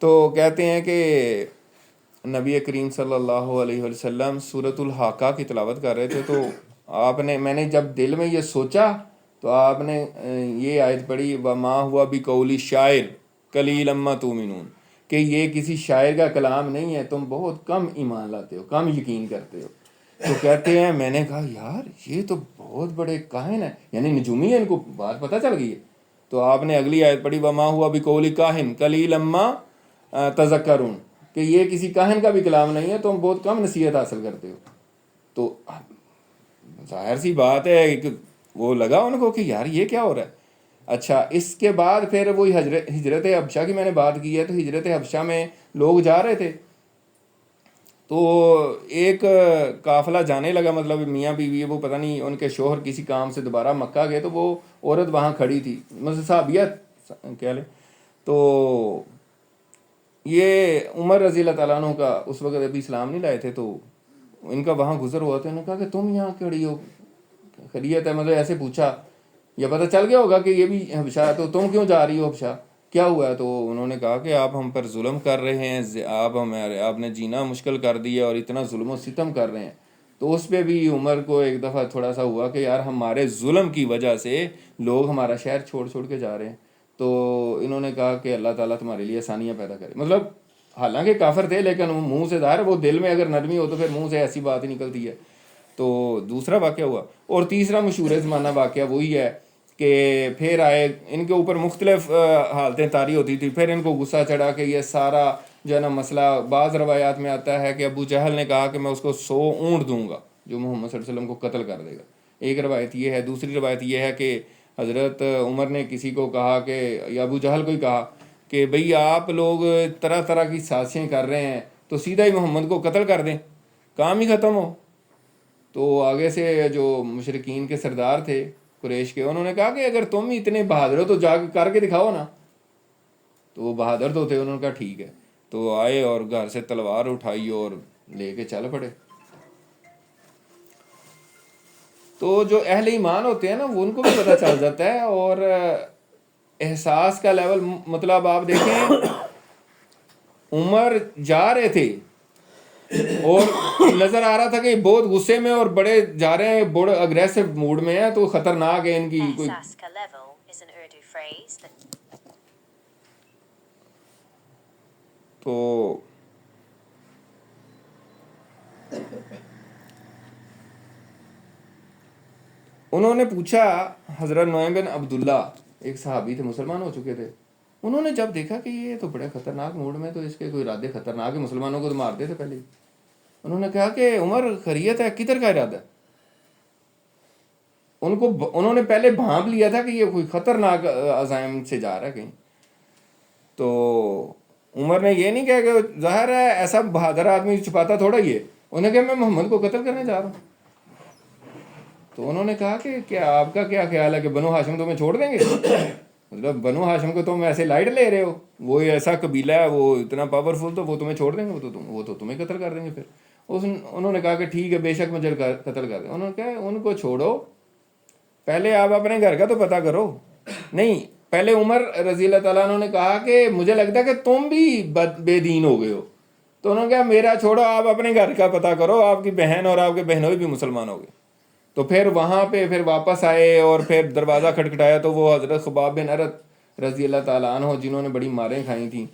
Speaker 2: تو کہتے ہیں کہ نبی کریم صلی اللہ علیہ وسلم سورۃ الحاقہ کی تلاوت کر رہے تھے، تو میں نے جب دل میں یہ سوچا تو آپ نے یہ آیت پڑھی وما ہوا بقول شاعر قلیلا ما تؤمنون، کہ یہ کسی شاعر کا کلام نہیں ہے، تم بہت کم ایمان لاتے ہو، کم یقین کرتے ہو۔ تو کہتے ہیں میں نے کہا یار یہ تو بہت بڑے کاہن ہیں، یعنی نجومی ہے، ان کو بات پتہ چل گئی ہے۔ تو آپ نے اگلی آیت پڑھی وما ہوا بقول کاہن قلیلا ما تذکرون، کہ یہ کسی کاہن کا بھی کلام نہیں ہے، تم بہت کم نصیحت حاصل کرتے ہو۔ تو ظاہر سی بات ہے کہ وہ لگا ان کو کہ یار یہ کیا ہو رہا ہے۔ اچھا، اس کے بعد پھر وہی ہجرت حبشہ کی میں نے بات کی ہے، تو ہجرت حبشہ میں لوگ جا رہے تھے تو ایک قافلہ جانے لگا، مطلب میاں بیوی وہ پتہ نہیں ان کے شوہر کسی کام سے دوبارہ مکہ گئے، تو وہ عورت وہاں کھڑی تھی، مطلب صحابیت کہہ لیں. تو یہ عمر رضی اللہ تعالیٰ عنہ کا اس وقت ابھی اسلام نہیں لائے تھے، تو ان کا وہاں گزر ہوا تھا. انہوں نے کہا کہ تم یہاں کھڑی ہو، خیریت ہے؟ مطلب ایسے پوچھا، یا پتہ چل گیا ہوگا کہ یہ بھی حبشہ، تو تم کیوں جا رہی ہو حبشہ، کیا ہوا ہے؟ تو انہوں نے کہا کہ آپ ہم پر ظلم کر رہے ہیں، آپ نے جینا مشکل کر دیا اور اتنا ظلم و ستم کر رہے ہیں. تو اس پہ بھی عمر کو ایک دفعہ تھوڑا سا ہوا کہ یار ہمارے ظلم کی وجہ سے لوگ ہمارا شہر چھوڑ چھوڑ کے جا رہے ہیں. تو انہوں نے کہا کہ اللہ تعالیٰ تمہارے لیے آسانیاں پیدا کرے. مطلب حالانکہ کافر تھے، لیکن منہ سے ظاہر، وہ دل میں اگر نرمی ہو تو پھر منہ سے ایسی بات ہی نکلتی ہے. تو دوسرا واقعہ ہوا. اور تیسرا مشہور زمانہ واقعہ وہی ہے کہ پھر آئے، ان کے اوپر مختلف حالتیں طاری ہوتی تھی، پھر ان کو غصہ چڑھا کہ یہ سارا جو ہے نا مسئلہ. بعض روایات میں آتا ہے کہ ابو جہل نے کہا کہ میں اس کو 100 اونٹ دوں گا جو محمد صلی اللہ علیہ وسلم کو قتل کر دے گا. ایک روایت یہ ہے. دوسری روایت یہ ہے کہ حضرت عمر نے کسی کو کہا کہ، یا ابو جہل کو ہی کہا کہ بھئی آپ لوگ طرح طرح کی سازشیں کر رہے ہیں، تو سیدھا ہی محمد کو قتل کر دیں، کام ہی ختم ہو. تو آگے سے جو مشرکین کے سردار تھے قریش کے، انہوں نے کہا کہ اگر تم اتنے بہادر ہو تو جا کے کر کے دکھاؤ نا. تو وہ بہادر تو تھے، انہوں نے کہا ٹھیک ہے. تو آئے اور گھر سے تلوار اٹھائی اور لے کے چل پڑے. تو جو اہل ایمان ہوتے ہیں نا، وہ ان کو بھی پتہ چل جاتا ہے. اور احساس کا لیول، مطلب آپ دیکھیں عمر جا رہے تھے اور نظر آ رہا تھا کہ بہت غصے میں اور بڑے جا رہے ہیں، بڑے اگریسو موڈ میں ہیں، تو خطرناک ہے ان کی کوئی. تو انہوں نے پوچھا، حضرت نعیم بن عبداللہ ایک صحابی تھے، مسلمان ہو چکے تھے. انہوں نے جب دیکھا کہ یہ تو بڑے خطرناک موڈ میں، تو اس کے کوئی ارادے خطرناک ہے، مسلمانوں کو تو مارتے تھے پہلے. انہوں نے کہا کہ عمر خیریت ہے، کدھر کا ارادہ ہے؟ انہوں نے پہلے بھانپ لیا تھا کہ یہ کوئی خطرناک عزائم سے جا رہا ہے کہیں. تو عمر نے یہ نہیں کہا کہ ظاہر ہے ایسا بہادر آدمی چھپاتا تھوڑا ہی ہے. انہوں نے کہا میں محمد کو قتل کرنے جا رہا ہوں. تو انہوں نے کہا کہ کیا آپ کا کیا خیال ہے کہ بنو ہاشم تمہیں چھوڑ دیں گے؟ مطلب بنو ہاشم کو تم ایسے لائٹ لے رہے ہو، وہ ایسا قبیلہ ہے، وہ اتنا پاورفل، تو وہ تمہیں چھوڑ دیں گے؟ وہ تو تمہیں قتل کر دیں گے. پھر انہوں نے کہا کہ ٹھیک ہے، بے شک مجھے قتل کر دیں. انہوں نے کہا ان کو چھوڑو، پہلے آپ اپنے گھر کا تو پتہ کرو. نہیں، پہلے عمر رضی اللہ تعالیٰ عنہ نے کہا کہ مجھے لگتا ہے کہ تم بھی بے دین ہو گئے ہو. تو انہوں نے کہا میرا چھوڑو، آپ اپنے گھر کا پتہ کرو، آپ کی بہن اور آپ کے بہنوئی بھی مسلمان ہو گئے. تو پھر وہاں پہ پھر واپس آئے اور پھر دروازہ کھٹکھٹایا، تو وہ حضرت خباب بن ارت رضی اللہ تعالیٰ عنہ، جنہوں نے بڑی ماریں کھائی تھیں،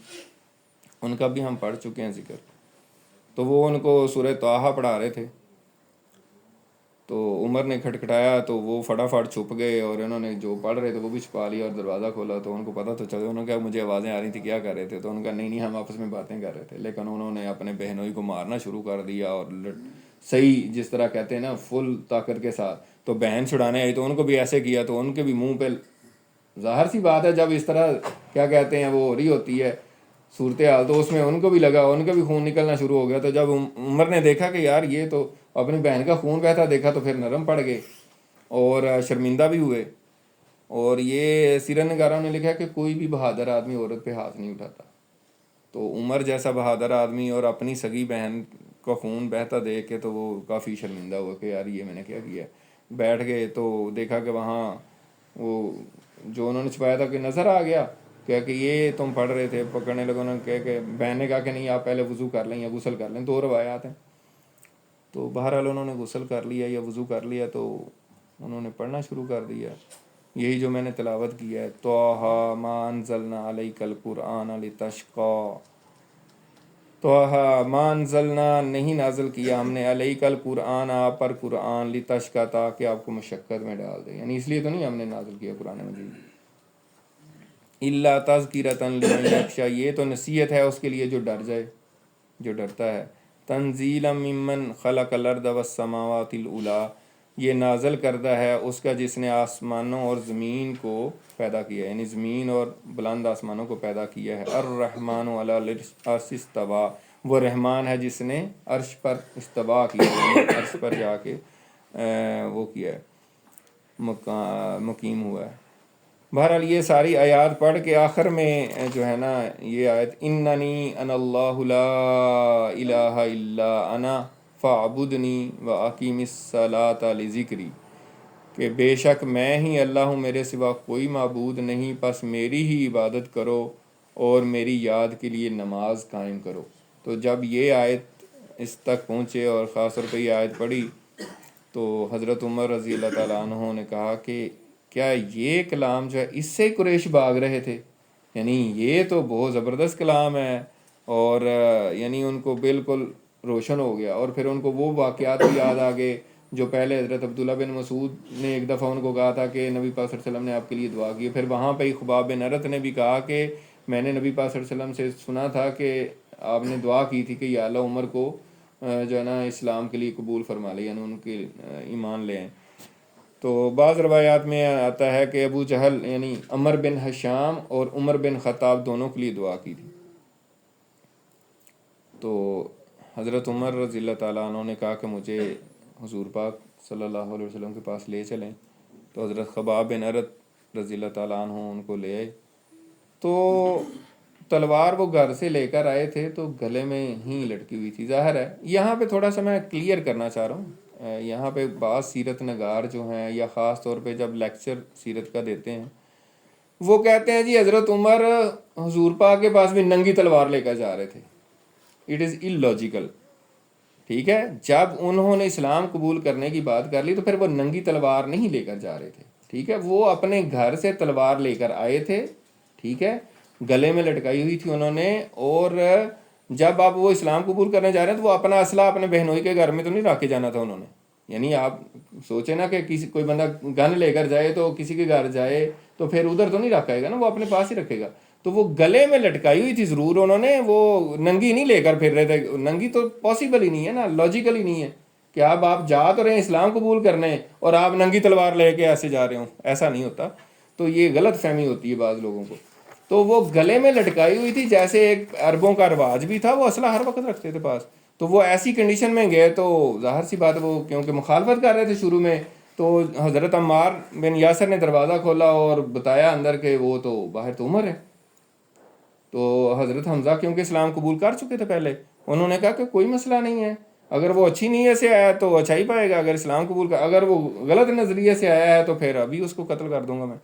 Speaker 2: ان کا بھی ہم پڑھ چکے ہیں ذکر. تو وہ ان کو سورہ طٰہٰ پڑھا رہے تھے. تو عمر نے کھٹکھٹایا تو وہ فٹافٹ چھپ گئے، اور انہوں نے جو پڑھ رہے تھے وہ بھی چھپا لیا اور دروازہ کھولا. تو ان کو پتہ تو چلے. انہوں نے کہا مجھے آوازیں آ رہی تھیں، کیا کر رہے تھے؟ تو ان کا نہیں ہم آپس میں باتیں کر رہے تھے. لیکن انہوں نے اپنے بہنوئی کو مارنا شروع کر دیا، اور صحیح جس طرح کہتے ہیں نا فل طاقت کے ساتھ. تو بہن چھڑانے آئی تو ان کو بھی ایسے کیا. تو ان کے بھی منہ پہ، ظاہر سی بات ہے جب اس طرح کیا کہتے ہیں وہ ہو رہی ہوتی ہے صورتحال، تو اس میں ان کو بھی لگا، ان کا بھی خون نکلنا شروع ہو گیا. تو جب عمر نے دیکھا کہ یار یہ تو اپنی بہن کا خون بہتا دیکھا، تو پھر نرم پڑ گئے اور شرمندہ بھی ہوئے. اور یہ سیرت نگاروں نے لکھا کہ کوئی بھی بہادر آدمی عورت پہ ہاتھ نہیں اٹھاتا. تو عمر جیسا بہادر آدمی اور اپنی سگی بہن کا خون بہتا دیکھ کے تو وہ کافی شرمندہ ہوا کہ یار یہ میں نے کیا کیا. بیٹھ گئے تو دیکھا کہ وہاں وہ جو انہوں نے چھپایا تھا کہ نظر آ گیا کہ یہ تم پڑھ رہے تھے. پکڑنے لگے. انہوں نے کہا کہ بہن نے کہا کہ نہیں آپ پہلے وضو کر لیں یا غسل کر لیں، 2 روایات ہیں. تو بہرحال انہوں نے غسل کر لیا یا وضو کر لیا، تو انہوں نے پڑھنا شروع کر دیا یہی جو میں نے تلاوت کیا ہے، طٰہٰ ما انزلنا علیک القرآن لتشقیٰ. طٰہٰ ما انزلنا، نہیں نازل کیا ہم نے، علیک القرآن، آپ پر قرآن، لتشقیٰ، تاکہ آپ کو مشقت میں ڈال دے. یعنی اس لیے تو نہیں ہم نے نازل کیا قرآن مجید. الا تذکرۃ لمن یخشیٰ، یہ تو نصیحت ہے اس کے لیے جو ڈر جائے، جو ڈرتا ہے. تنزیلا ممن خلق الارض والسماوات العلیٰ، یہ نازل کردہ ہے اس کا جس نے آسمانوں اور زمین کو پیدا کیا، یعنی زمین اور بلند آسمانوں کو پیدا کیا ہے. الرحمن علی العرش استویٰ، وہ رحمان ہے جس نے عرش پر استوا کیا، یعنی عرش پر جا کے وہ کیا ہے، مقیم ہوا ہے۔ بہرحال یہ ساری آیات پڑھ کے آخر میں جو ہے نا یہ آیت اننی انا اللہ لا الہ الا انا فاعبدنی واقیم الصلاۃ لذکری، کہ بے شک میں ہی اللہ ہوں، میرے سوا کوئی معبود نہیں، پس میری ہی عبادت کرو اور میری یاد کے لیے نماز قائم کرو۔ تو جب یہ آیت اس تک پہنچے اور خاص طور پہ یہ آیت پڑھی تو حضرت عمر رضی اللہ تعالیٰ عنہ نے کہا کہ کیا یہ کلام جو ہے اس سے قریش بھاگ رہے تھے؟ یعنی یہ تو بہت زبردست کلام ہے، اور یعنی ان کو بالکل روشن ہو گیا، اور پھر ان کو وہ واقعات بھی یاد آ گئے جو پہلے حضرت عبداللہ بن مسعود نے ایک دفعہ ان کو کہا تھا کہ نبی پاک صلی اللہ علیہ وسلم نے آپ کے لیے دعا کی، پھر وہاں پہ ہی خباب بن ارت نے بھی کہا کہ میں نے نبی پاک صلی اللہ علیہ وسلم سے سنا تھا کہ آپ نے دعا کی تھی کہ یا اللہ عمر کو جو ہے نا اسلام کے لیے قبول فرما لے، یعنی ان کے ایمان لے آئیں۔ تو بعض روایات میں آتا ہے کہ ابو جہل یعنی عمر بن حشام اور عمر بن خطاب دونوں کے لیے دعا کی تھی۔ تو حضرت عمر رضی اللہ تعالیٰ عنہ نے کہا کہ مجھے حضور پاک صلی اللہ علیہ وسلم کے پاس لے چلیں، تو حضرت خباب بن ارت رضی اللہ تعالیٰ عنہ ان کو لے آئے۔ تو تلوار وہ گھر سے لے کر آئے تھے تو گلے میں ہی لٹکی ہوئی تھی۔ ظاہر ہے یہاں پہ تھوڑا سا میں کلیئر کرنا چاہ رہا ہوں، یہاں پہ بعض سیرت نگار جو ہیں یا خاص طور پہ جب لیکچر سیرت کا دیتے ہیں وہ کہتے ہیں جی حضرت عمر حضور پاک کے پاس بھی ننگی تلوار لے کر جا رہے تھے۔ اٹ از illogical، ٹھیک ہے؟ جب انہوں نے اسلام قبول کرنے کی بات کر لی تو پھر وہ ننگی تلوار نہیں لے کر جا رہے تھے، ٹھیک ہے؟ وہ اپنے گھر سے تلوار لے کر آئے تھے، ٹھیک ہے، گلے میں لٹکائی ہوئی تھی انہوں نے، اور جب آپ وہ اسلام قبول کرنے جا رہے ہیں تو وہ اپنا اسلحہ اپنے بہنوئی کے گھر میں تو نہیں رکھ کے جانا تھا انہوں نے۔ یعنی آپ سوچیں نا کہ کوئی بندہ گن لے کر جائے تو کسی کے گھر جائے تو پھر ادھر تو نہیں رکھے گا نا، وہ اپنے پاس ہی رکھے گا۔ تو وہ گلے میں لٹکائی ہوئی تھی ضرور انہوں نے، وہ ننگی نہیں لے کر پھر رہے تھے، ننگی تو پاسبل ہی نہیں ہے نا، لاجیکل ہی نہیں ہے کہ آپ جا تو رہے ہیں اسلام قبول کرنے اور آپ ننگی تلوار لے کے ایسے جا رہے ہوں، ایسا نہیں ہوتا۔ تو یہ غلط فہمی ہوتی ہے بعض لوگوں کو۔ تو وہ گلے میں لٹکائی ہوئی تھی، جیسے ایک عربوں کا رواج بھی تھا، وہ اسلحہ ہر وقت رکھتے تھے پاس۔ تو وہ ایسی کنڈیشن میں گئے تو ظاہر سی بات ہے وہ کیونکہ مخالفت کر رہے تھے شروع میں، تو حضرت عمار بن یاسر نے دروازہ کھولا اور بتایا اندر کہ وہ تو باہر تو عمر ہے۔ تو حضرت حمزہ کیونکہ اسلام قبول کر چکے تھے پہلے، انہوں نے کہا کہ کوئی مسئلہ نہیں ہے، اگر وہ اچھی نیت سے آیا تو اچھا ہی پائے گا، اگر اسلام قبول کر، اگر وہ غلط نظریے سے آیا ہے تو پھر ابھی اس کو قتل کر دوں گا میں۔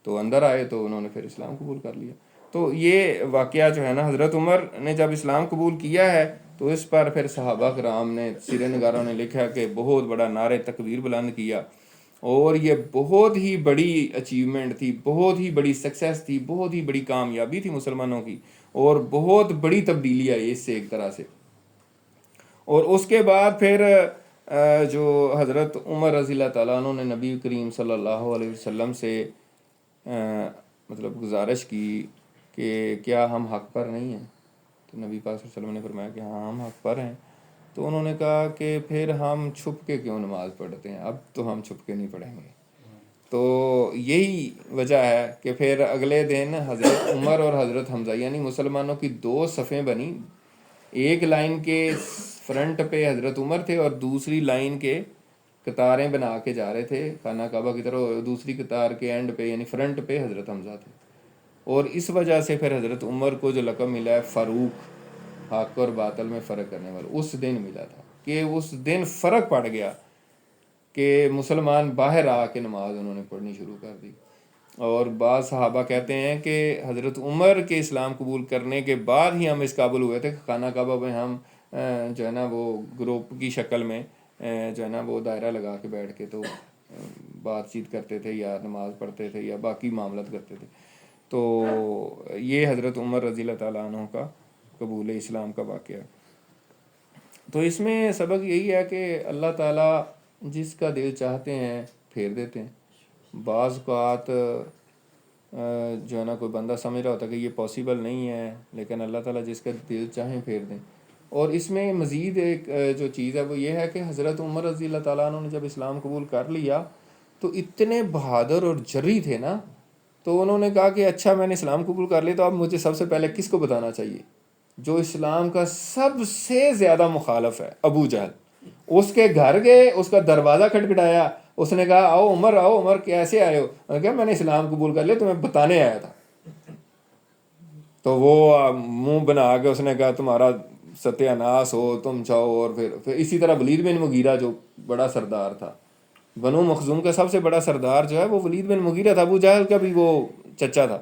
Speaker 2: تو اندر آئے تو انہوں نے پھر اسلام قبول کر لیا۔ تو یہ واقعہ جو ہے نا حضرت عمر نے جب اسلام قبول کیا ہے تو اس پر پھر صحابہ کرام نے، سیرت نگاروں نے لکھا کہ بہت بڑا نعرہ تکبیر بلند کیا، اور یہ بہت ہی بڑی اچیومنٹ تھی، بہت ہی بڑی سکسیس تھی، بہت ہی بڑی کامیابی تھی مسلمانوں کی، اور بہت بڑی تبدیلی آئی اس سے ایک طرح سے۔ اور اس کے بعد پھر جو حضرت عمر رضی اللہ تعالیٰ عنہ نے نبی کریم صلی اللہ علیہ وسلم سے مطلب گزارش کی کہ کیا ہم حق پر نہیں ہیں؟ تو نبی پاک صلی اللہ علیہ وسلم نے فرمایا کہ ہاں ہم حق پر ہیں۔ تو انہوں نے کہا کہ پھر ہم چھپ کے کیوں نماز پڑھتے ہیں؟ اب تو ہم چھپ کے نہیں پڑھیں گے۔ تو یہی وجہ ہے کہ پھر اگلے دن حضرت عمر اور حضرت حمزہ یعنی مسلمانوں کی دو صفیں بنی، ایک لائن کے فرنٹ پہ حضرت عمر تھے اور دوسری لائن کے قطاریں بنا کے جا رہے تھے خانہ کعبہ کی طرف، دوسری قطار کے اینڈ پہ یعنی فرنٹ پہ حضرت حمزہ تھے۔ اور اس وجہ سے پھر حضرت عمر کو جو لقب ملا ہے فاروق، حق اور باطل میں فرق کرنے والا، اس دن ملا تھا کہ اس دن فرق پڑ گیا کہ مسلمان باہر آ کے نماز انہوں نے پڑھنی شروع کر دی۔ اور بعض صحابہ کہتے ہیں کہ حضرت عمر کے اسلام قبول کرنے کے بعد ہی ہم اس قابل ہوئے تھے کہ خانہ کعبہ میں ہم جو ہے نا وہ گروپ کی شکل میں جو ہے نا وہ دائرہ لگا کے بیٹھ کے تو بات چیت کرتے تھے یا نماز پڑھتے تھے یا باقی معاملات کرتے تھے۔ تو یہ حضرت عمر رضی اللہ تعالیٰ عنہ کا قبول اسلام کا واقعہ۔ تو اس میں سبق یہی ہے کہ اللہ تعالیٰ جس کا دل چاہتے ہیں پھیر دیتے ہیں۔ بعض اوقات جو ہے نا کوئی بندہ سمجھ رہا ہوتا ہے کہ یہ پاسبل نہیں ہے، لیکن اللہ تعالیٰ جس کا دل چاہیں پھیر دیں۔ اور اس میں مزید ایک جو چیز ہے وہ یہ ہے کہ حضرت عمر رضی اللہ تعالیٰ عنہ نے جب اسلام قبول کر لیا تو اتنے بہادر اور جری تھے نا، تو انہوں نے کہا کہ اچھا میں نے اسلام قبول کر لیا تو اب مجھے سب سے پہلے کس کو بتانا چاہیے؟ جو اسلام کا سب سے زیادہ مخالف ہے، ابو جہل، اس کے گھر گئے، اس کا دروازہ کھٹکھٹایا، اس نے کہا آؤ عمر کیسے آئے ہو؟ میں نے کہا میں نے اسلام قبول کر لیا، تمہیں بتانے آیا تھا۔ تو وہ منہ بنا کے اس نے کہا تمہارا ستیہ ناس ہو، تم چاہو۔ اور پھر اسی طرح ولید بن مغیرہ جو بڑا سردار تھا، بنو مخزوم کا سب سے بڑا سردار جو ہے وہ ولید بن مغیرہ تھا، ابو جہل کا بھی وہ چچا تھا،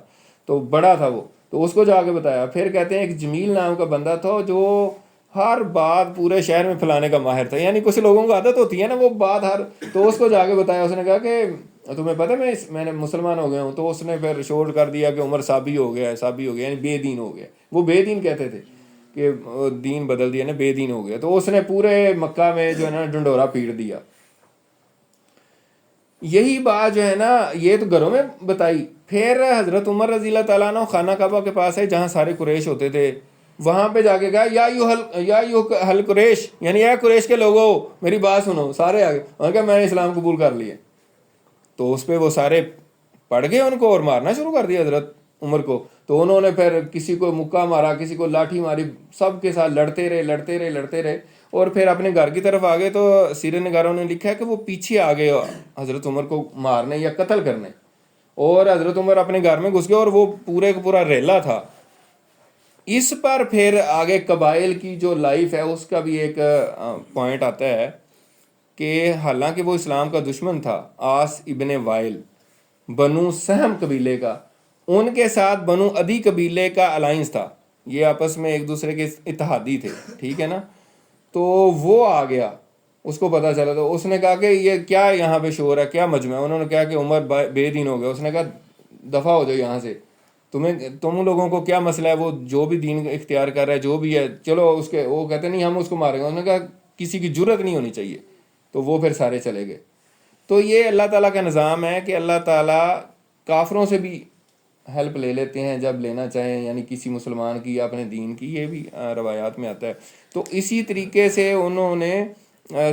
Speaker 2: تو بڑا تھا وہ، تو اس کو جا کے بتایا۔ پھر کہتے ہیں ایک جمیل نام کا بندہ تھا جو ہر بات پورے شہر میں پھیلانے کا ماہر تھا، یعنی کچھ لوگوں کو عادت ہوتی ہے نا وہ بات تو اس کو جا کے بتایا، اس نے کہا کہ تمہیں پتہ میں نے مسلمان ہو گیا ہوں۔ تو اس نے پھر شور کر دیا کہ عمر صابی ہو گیا یعنی بے دین ہو گیا، وہ بے دین کہتے تھے کہ دین بدل دیا نا، بے دین ہو گیا۔ تو اس نے پورے مکہ میں جو ہے نا ڈنڈورا پیٹ دیا۔ یہی بات جو ہے نا یہ تو گھروں میں بتائی، پھر حضرت عمر رضی اللہ تعالیٰ عنہ خانہ کعبہ کے پاس ہے جہاں سارے قریش ہوتے تھے، وہاں پہ جا کے کہا یا حل قریش، یعنی اے قریش کے لوگوں میری بات سنو، سارے آگے، انہوں نے کہا میں نے اسلام قبول کر لیا۔ تو اس پہ وہ سارے پڑ گئے ان کو اور مارنا شروع کر دیا حضرت عمر کو۔ تو انہوں نے پھر کسی کو مکہ مارا، کسی کو لاٹھی ماری، سب کے ساتھ لڑتے رہے اور پھر اپنے گھر کی طرف آگے۔ تو سیرت نگاروں نے لکھا ہے کہ وہ پیچھے آ گئے حضرت عمر کو مارنے یا قتل کرنے، اور حضرت عمر اپنے گھر میں گھس گئے، اور وہ پورے کا پورا ریلا تھا۔ اس پر پھر آگے قبائل کی جو لائف ہے اس کا بھی ایک پوائنٹ آتا ہے کہ حالانکہ وہ اسلام کا دشمن تھا، آس ابن وائل بنو سہم قبیلے کا، ان کے ساتھ بنو عدی قبیلے کا الائنس تھا، یہ آپس میں ایک دوسرے کے اتحادی تھے، ٹھیک ہے نا۔ تو وہ آ گیا، اس کو پتہ چلا، تو اس نے کہا کہ یہ کیا یہاں پہ شور ہے، کیا مجمع ہے؟ انہوں نے کہا کہ عمر بے دین ہو گیا۔ اس نے کہا دفع ہو جاؤ یہاں سے، تم لوگوں کو کیا مسئلہ ہے؟ وہ جو بھی دین اختیار کر رہا ہے جو بھی ہے، چلو اس کے، وہ کہتے نہیں ہم اس کو ماریں گے۔ انہوں نے کہا کسی کی جرت نہیں ہونی چاہیے۔ تو وہ پھر سارے چلے گئے۔ تو یہ اللہ تعالیٰ کا نظام ہے کہ اللہ تعالیٰ کافروں سے بھی ہیلپ لے لیتے ہیں جب لینا چاہیں، یعنی کسی مسلمان کی یا اپنے دین کی، یہ بھی روایات میں آتا ہے۔ تو اسی طریقے سے انہوں نے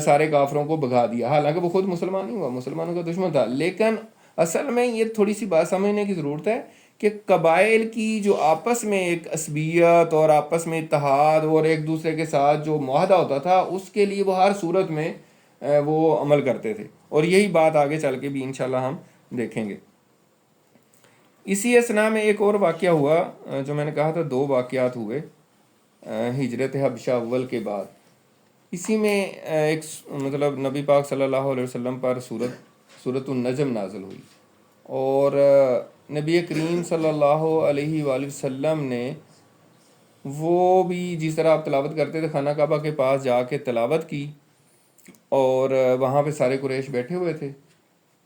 Speaker 2: سارے کافروں کو بھگا دیا، حالانکہ وہ خود مسلمان نہیں ہوا، مسلمانوں کا دشمن تھا۔ لیکن اصل میں یہ تھوڑی سی بات سمجھنے کی ضرورت ہے کہ قبائل کی جو آپس میں ایک عصبیت اور آپس میں اتحاد اور ایک دوسرے کے ساتھ جو معاہدہ ہوتا تھا، اس کے لیے وہ ہر صورت میں وہ عمل کرتے تھے، اور یہی بات آگے چل کے بھی انشاءاللہ ہم دیکھیں گے۔ اسی اسنا میں ایک اور واقعہ ہوا، جو میں نے کہا تھا 2 واقعات ہوئے ہجرت حبشہ اول کے بعد۔ اسی میں ایک مطلب نبی پاک صلی اللہ علیہ وسلم پر سورۃ النجم نازل ہوئی، اور نبی کریم صلی اللہ علیہ وآلہ وسلم نے وہ بھی جس طرح آپ تلاوت کرتے تھے خانہ کعبہ کے پاس جا کے تلاوت کی، اور وہاں پہ سارے قریش بیٹھے ہوئے تھے،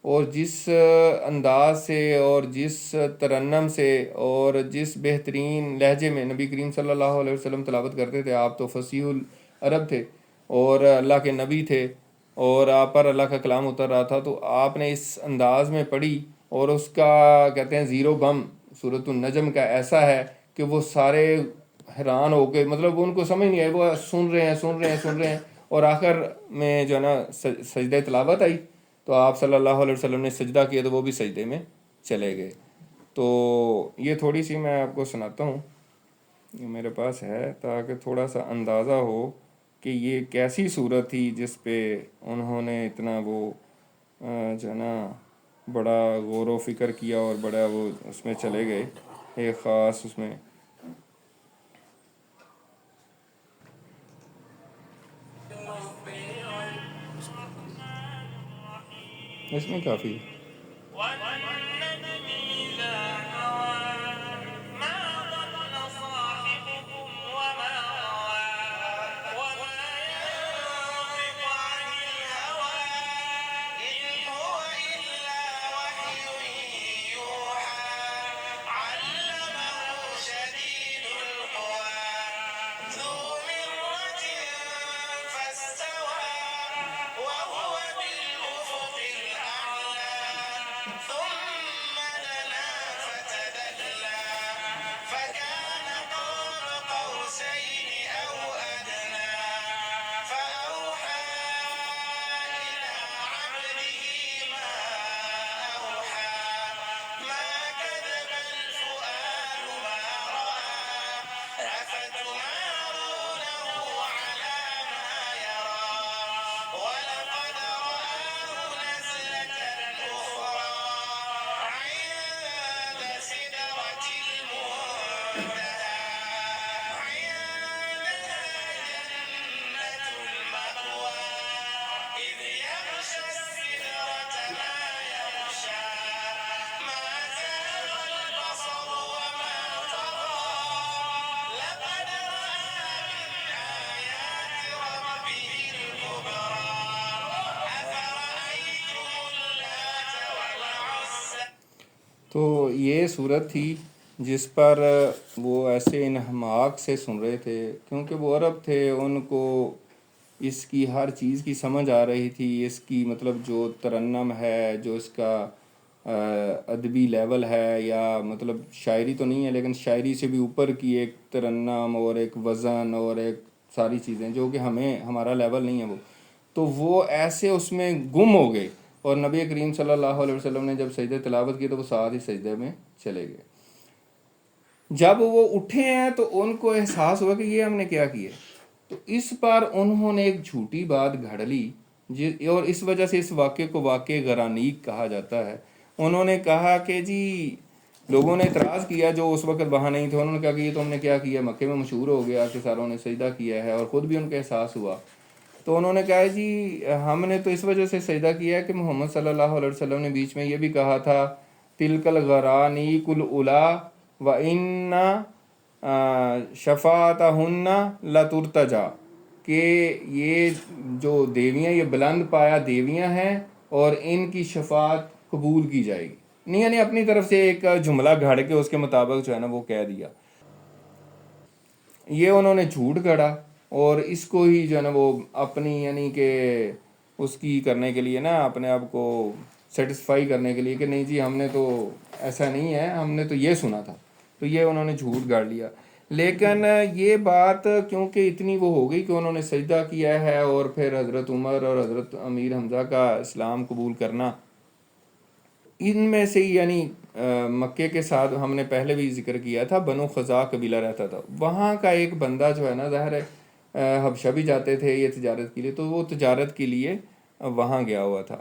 Speaker 2: اور جس انداز سے اور جس ترنم سے اور جس بہترین لہجے میں نبی کریم صلی اللہ علیہ وسلم تلاوت کرتے تھے، آپ تو فصیح العرب تھے اور اللہ کے نبی تھے، اور آپ پر اللہ کا کلام اتر رہا تھا، تو آپ نے اس انداز میں پڑھی، اور اس کا کہتے ہیں زیرو بم سورۃ النجم کا ایسا ہے کہ وہ سارے حیران ہو کے، مطلب ان کو سمجھ نہیں آئی، وہ سن رہے ہیں، اور آخر میں جو ہے نا سجدہ تلاوت آئی، تو آپ صلی اللہ علیہ وسلم نے سجدہ کیا تو وہ بھی سجدے میں چلے گئے۔ تو یہ تھوڑی سی میں آپ کو سناتا ہوں، یہ میرے پاس ہے، تاکہ تھوڑا سا اندازہ ہو کہ یہ کیسی صورت تھی جس پہ انہوں نے اتنا وہ جو ہے نا بڑا غور و فکر کیا، اور بڑا وہ اس میں چلے گئے ایک خاص اس میں۔ اس میں کافی تو یہ صورت تھی جس پر وہ ایسے انہماک سے سن رہے تھے، کیونکہ وہ عرب تھے، ان کو اس کی ہر چیز کی سمجھ آ رہی تھی، اس کی مطلب جو ترنم ہے، جو اس کا ادبی لیول ہے، یا مطلب شاعری تو نہیں ہے لیکن شاعری سے بھی اوپر کی ایک ترنم اور ایک وزن اور ایک ساری چیزیں جو کہ ہمارا لیول نہیں ہے تو وہ ایسے اس میں گم ہو گئے، اور نبی کریم صلی اللہ علیہ وسلم نے جب سجدہ تلاوت کی تو وہ ساتھ ہی سجدے میں چلے گئے۔ جب وہ اٹھے ہیں تو ان کو احساس ہوا کہ یہ ہم نے کیا کیا، تو اس پر انہوں نے ایک جھوٹی بات گھڑ لی، اور اس وجہ سے اس واقعے کو واقع غرانیق کہا جاتا ہے۔ انہوں نے کہا کہ جی لوگوں نے اعتراض کیا جو اس وقت وہاں نہیں تھے، انہوں نے کہا کہ یہ تو ہم نے کیا کیا، مکے میں مشہور ہو گیا کہ ساروں نے سجدہ کیا ہے، اور خود بھی ان کا احساس ہوا۔ تو انہوں نے کہا جی ہم نے تو اس وجہ سے سجدہ کیا ہے کہ محمد صلی اللہ علیہ وسلم نے بیچ میں یہ بھی کہا تھا تلک الغرانیق الاولی وان شفاعتہن لترتجی، کہ یہ جو دیویاں یہ بلند پایا دیویاں ہیں اور ان کی شفاعت قبول کی جائے گی، نہیں یعنی اپنی طرف سے ایک جملہ گھڑ کے اس کے مطابق جو ہے نا وہ کہہ دیا۔ یہ انہوں نے جھوٹ گھڑا، اور اس کو ہی جو ہے نا وہ اپنی یعنی کہ اس کی کرنے کے لیے نا اپنے آپ کو سیٹسفائی کرنے کے لیے کہ نہیں جی ہم نے تو ایسا نہیں ہے، ہم نے تو یہ سنا تھا، تو یہ انہوں نے جھوٹ گاڑ لیا۔ لیکن یہ بات کیونکہ اتنی وہ ہو گئی کہ انہوں نے سجدہ کیا ہے، اور پھر حضرت عمر اور حضرت امیر حمزہ کا اسلام قبول کرنا، ان میں سے یعنی مکے کے ساتھ ہم نے پہلے بھی ذکر کیا تھا بنو خزاع قبیلہ رہتا تھا، وہاں کا ایک بندہ جو ہے نا ظاہر ہے حبشہ بھی جاتے تھے یہ تجارت کے لیے، تو وہ تجارت کے لیے وہاں گیا ہوا تھا۔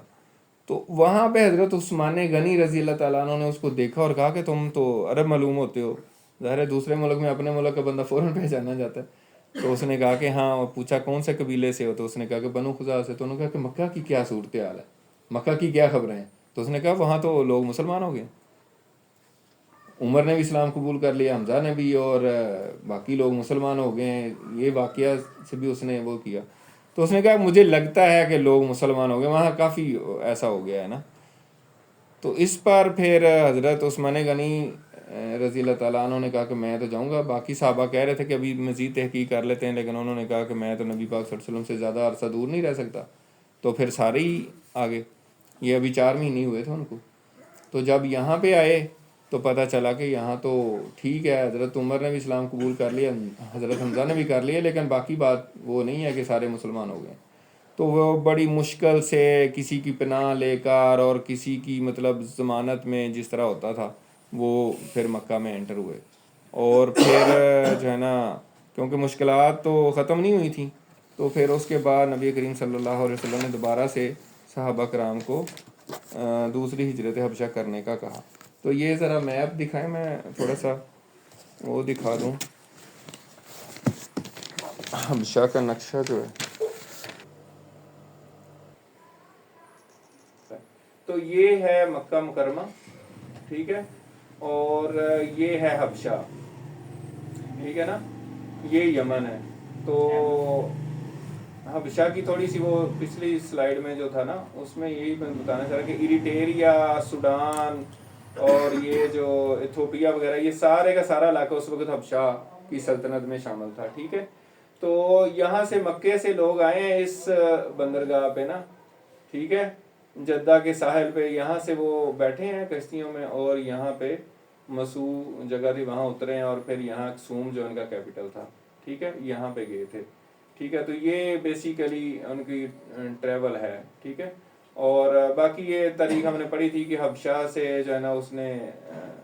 Speaker 2: تو وہاں پہ حضرت عثمان غنی رضی اللہ تعالیٰ عنہ نے اس کو دیکھا اور کہا کہ تم تو عرب معلوم ہوتے ہو، ظاہر ہے دوسرے ملک میں اپنے ملک کا بندہ فوراً پہچانا جاتا ہے۔ تو اس نے کہا کہ ہاں، اور پوچھا کون سے قبیلے سے ہو، تو اس نے کہا کہ بنو خزاع سے۔ تو انہوں نے کہا کہ مکہ کی کیا صورتحال ہے، مکہ کی کیا خبریں ہیں؟ تو اس نے کہا وہاں تو لوگ مسلمان ہو گئے، عمر نے بھی اسلام قبول کر لیا، حمزہ نے بھی، اور باقی لوگ مسلمان ہو گئے ہیں۔ یہ واقعہ سے بھی اس نے وہ کیا۔ تو اس نے کہا مجھے لگتا ہے کہ لوگ مسلمان ہو گئے، وہاں کافی ایسا ہو گیا ہے نا۔ تو اس پر پھر حضرت عثمان غنی رضی اللہ تعالیٰ عنہ نے کہا کہ میں تو جاؤں گا۔ باقی صحابہ کہہ رہے تھے کہ ابھی مزید تحقیق کر لیتے ہیں، لیکن انہوں نے کہا کہ میں تو نبی پاک صلی اللہ علیہ وسلم سے زیادہ عرصہ دور نہیں رہ سکتا۔ تو پھر سارے ہی آگے، یہ ابھی 4 مہینے ہوئے تھے ان کو۔ تو جب یہاں پہ آئے تو پتہ چلا کہ یہاں تو ٹھیک ہے، حضرت عمر نے بھی اسلام قبول کر لیا، حضرت حمزہ نے بھی کر لیا، لیکن باقی بات وہ نہیں ہے کہ سارے مسلمان ہو گئے۔ تو وہ بڑی مشکل سے کسی کی پناہ لے کر اور کسی کی مطلب ضمانت میں جس طرح ہوتا تھا وہ پھر مکہ میں انٹر ہوئے، اور پھر جو ہے نا کیونکہ مشکلات تو ختم نہیں ہوئی تھیں، تو پھر اس کے بعد نبی کریم صلی اللہ علیہ وسلم نے دوبارہ سے صحابہ کرام کو دوسری ہجرت حبشہ کرنے کا کہا۔ تو یہ ذرا میپ دکھائیں، میں تھوڑا سا وہ دکھا دوں حبشہ کا نقشہ جو ہے۔ تو یہ ہے مکہ مکرمہ، ٹھیک ہے، اور یہ ہے حبشہ، ٹھیک ہے نا، یہ یمن ہے۔ تو حبشہ کی تھوڑی سی وہ پچھلی سلائیڈ میں جو تھا نا اس میں یہی میں بتانا چاہ رہا کہ ایریٹیریا، سوڈان اور یہ جو ایتھوپیا وغیرہ، یہ سارے کا سارا علاقہ اس وقت حبشہ کی سلطنت میں شامل تھا، ٹھیک ہے۔ تو یہاں سے مکے سے لوگ آئے ہیں اس بندرگاہ پہ نا، ٹھیک ہے، جدہ کے ساحل پہ، یہاں سے وہ بیٹھے ہیں کشتیوں میں، اور یہاں پہ مسو جگہ تھی وہاں اترے ہیں، اور پھر یہاں سوم جو ان کا کیپٹل تھا، ٹھیک ہے، یہاں پہ گئے تھے، ٹھیک ہے۔ تو یہ بیسیکلی ان کی ٹریول ہے، ٹھیک ہے۔ اور باقی یہ تاریخ ہم نے پڑھی تھی کہ حبشہ سے جو ہے نا اس نے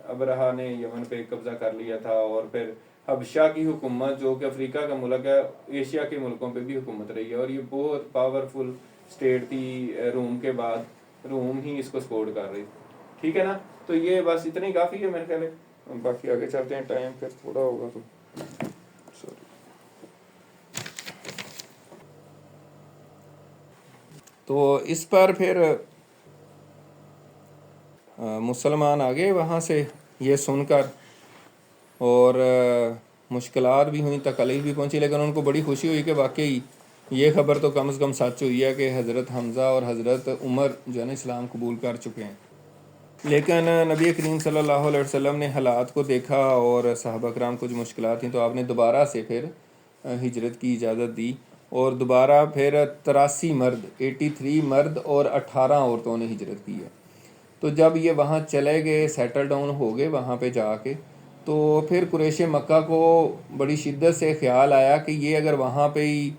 Speaker 2: ابرہا نے یمن پہ قبضہ کر لیا تھا، اور پھر حبشہ کی حکومت جو کہ افریقہ کا ملک ہے، ایشیا کے ملکوں پہ بھی حکومت رہی ہے، اور یہ بہت پاورفل اسٹیٹ تھی روم کے بعد، روم ہی اس کو سپورٹ کر رہی، ٹھیک ہے نا۔ تو یہ بس اتنی کافی ہے میرے خیال ہے۔ باقی آگے چلتے ہیں، ٹائم پھر تھوڑا ہوگا تو سوری. تو اس پر پھر مسلمان آگے وہاں سے یہ سن کر، اور مشکلات بھی ہوئیں، تکالیف بھی پہنچی، لیکن ان کو بڑی خوشی ہوئی کہ واقعی یہ خبر تو کم از کم سچ ہوئی ہے کہ حضرت حمزہ اور حضرت عمر جو ہے نا اسلام قبول کر چکے ہیں. لیکن نبی کریم صلی اللہ علیہ وسلم نے حالات کو دیکھا اور صحابہ کرام کچھ مشکلات تھیں، تو آپ نے دوبارہ سے پھر ہجرت کی اجازت دی، اور دوبارہ پھر 83 مرد اور 18 عورتوں نے ہجرت کی ہے. تو جب یہ وہاں چلے گئے، سیٹل ڈاؤن ہو گئے وہاں پہ جا کے، تو پھر قریش مکہ کو بڑی شدت سے خیال آیا کہ یہ اگر وہاں پہ ہی